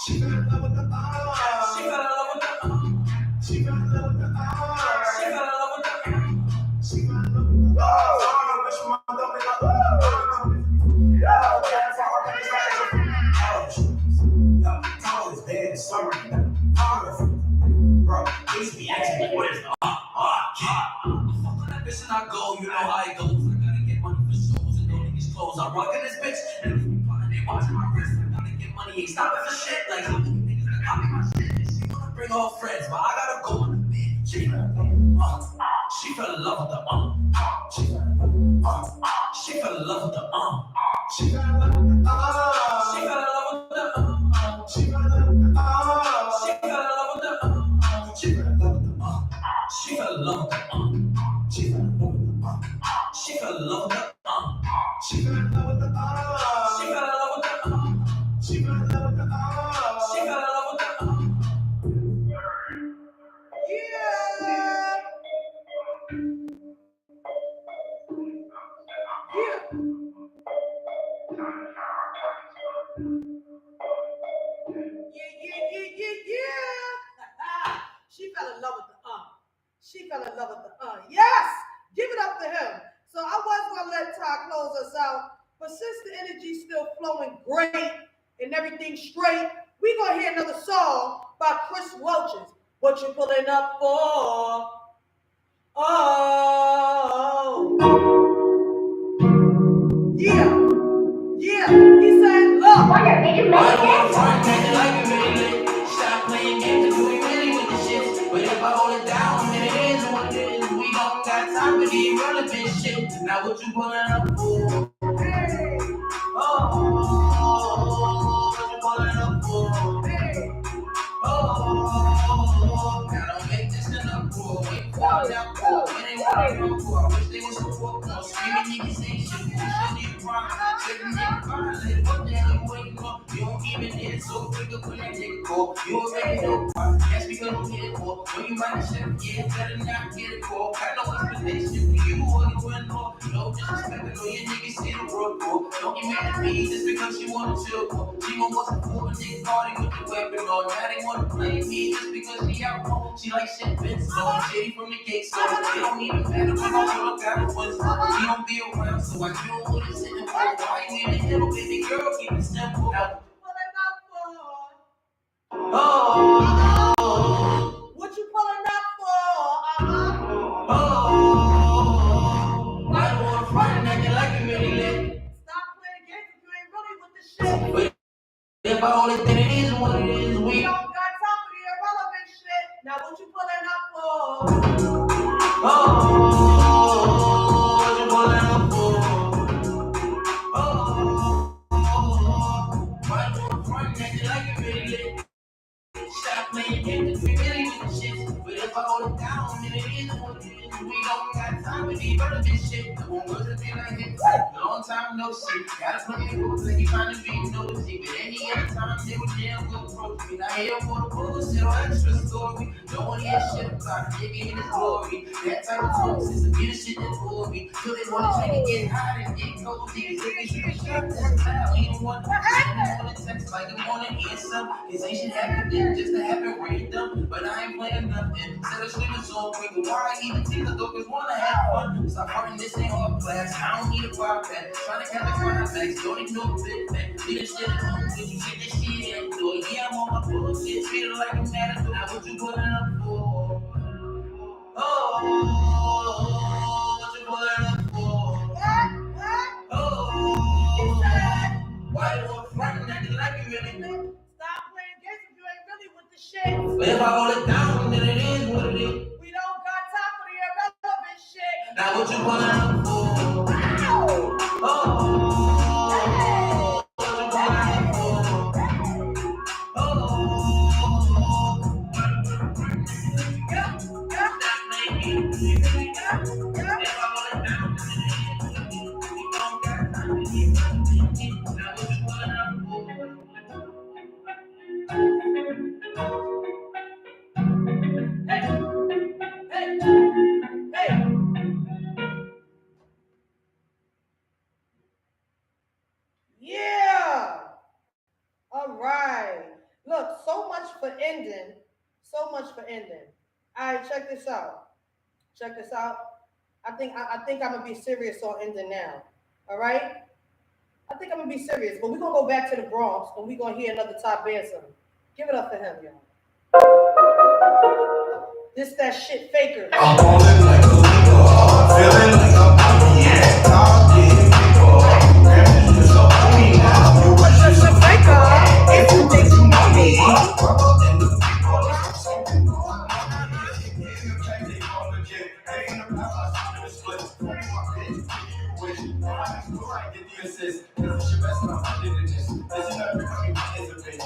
She fell in love with the
She fell in love with the
She fell in love with the
She fell in love with the
She fell in love with the
She fell in love with the Wish my thumb in my yeah, that's how I is dead in summer. Bro, these be acting like what is the
I fuck on that bitch and I go, you know how it goes. I gotta get money for shows and don't these clothes. I rock in this bitch and if you plotting, they watching my wrist. I gotta get money, ain't stopping for shit. Like how many niggas that copy my shit? She wanna bring all friends, but I gotta go on the bed. She fell in love with the
She fell in love with the
She fell in love with the
She fell in love with the
She fell in love with the
She fell in love with the
She fell in love with the
She fell in love with the She fell in love with the
She fell in love with the
She fell in love with the
She fell in love with the
She fell in love with the
She fell in love with the
She fell in love with the
She fell in love with the
Yeah. Yeah. She fell in love with the She fell in love with the Yes! Give it up to him. So I was gonna let Ty close us out, but since the energy's still flowing great and everything straight, we gonna hear another song by Chris Welch's What You Pulling Up For? Oh. Yeah. Yeah. He said, look.
Why you want front acting like you really lit? Stop playing games and do it really with the shit. But if I hold it down, then it is what it is. We don't got time for the irrelevant shit. Now what you pulling up for?
Hey.
Oh, what you pulling up for?
Hey.
Oh, gotta make this enough for. Wait for it out for. When they want to go for. I wish they was support more. Screaming niggas ain't shit. You shouldn't even rhyme. Shouldn't even violate. What the hell you waiting for? You don't even need it. So quick up when they take a call. You already know why. That's because I'm getting called. When you write a shit, yeah, better not get it called. Got no explanation for you or you and more. No disrespect. I know your niggas see the road for. Don't get mad at me just because she wanna chill for. She gon' want some cool and nigga party with the weapon on. Now they wanna play me just because she out home. She like shit been slow. Shitty from the gate, so it don't even matter when I look out the window. He don't be around, so I do what it's in the for. Why you in the middle, baby girl? Keep it simple. Now, oh,
What you pulling up for?
oh, why you wanna front acting like you really lit?
Stop playing games if you ain't really with the shit.
But if I only think it is what it is,
We
we
don't got time for the irrelevant shit. Now what you pulling up for?
oh, what you pulling up for? Oh, why you wanna front acting like you really lit? Stop playing games if we really with the shit. But if I hold it down, then it is what it is. We don't got time for the irrelevant shit. I won't go to be like this. Long time no see. Gotta put me rules like you trying to be nosy. But any other time they would damn go approach me. Now here for the bullshit or extra story. Don't wanna hear shit about it. Nigga in his glory. That type of talk is the get shit that's for me. Till they wanna try to get hot and get cold. Niggas think you should shut that down. Ain't one wanna text
like I'm on an answer. This ain't shit happening just to happen random. But I ain't playing nothing. Instead of screaming so quick, why I even think the dopers wanna have fun? Stop hurting, this ain't hard class. I don't need a bar pad. Trying to count the cornerbacks, don't ignore the big man. Leave this shit at home, did you get this shit and do it? Yeah, I'm on my bullshit, treat it like I'm mad at you. Now what you putting up for? Oh, what you pulling up for? Oh, why you want front acting like you really know?
Stop playing games if you ain't really with the shit.
But if I hold it down, then it is what it is.
We don't got time for the irrelevant shit.
Now what you pulling up for? Oh, what you pulling up for? Oh, stop playing games. If I hold it down, then it is what it is. We don't got time to keep running. Now what you pulling up for?
Hey. Yeah. All right. Look, so much for ending. So much for ending. All right, check this out. Check this out. I think I'm gonna be serious on ending now. All right. I think I'm gonna be serious, but we're gonna go back to the Bronx and we're gonna hear another top band song. Give it up for him, y'all. This that shit faker.
I'm falling like a leader, feeling like I'm happy, yeah. I'm getting bigger, rapping just so funny now. You wish you should faker, if you think you know me. Rubber than the people, like I'm something more. You can't take on the jet, ain't about us, I'm split. My bitch, you wish, I can go right, get the assist. Cause it's your best, and I'm under this. Listen up, you're coming, it's a bitch.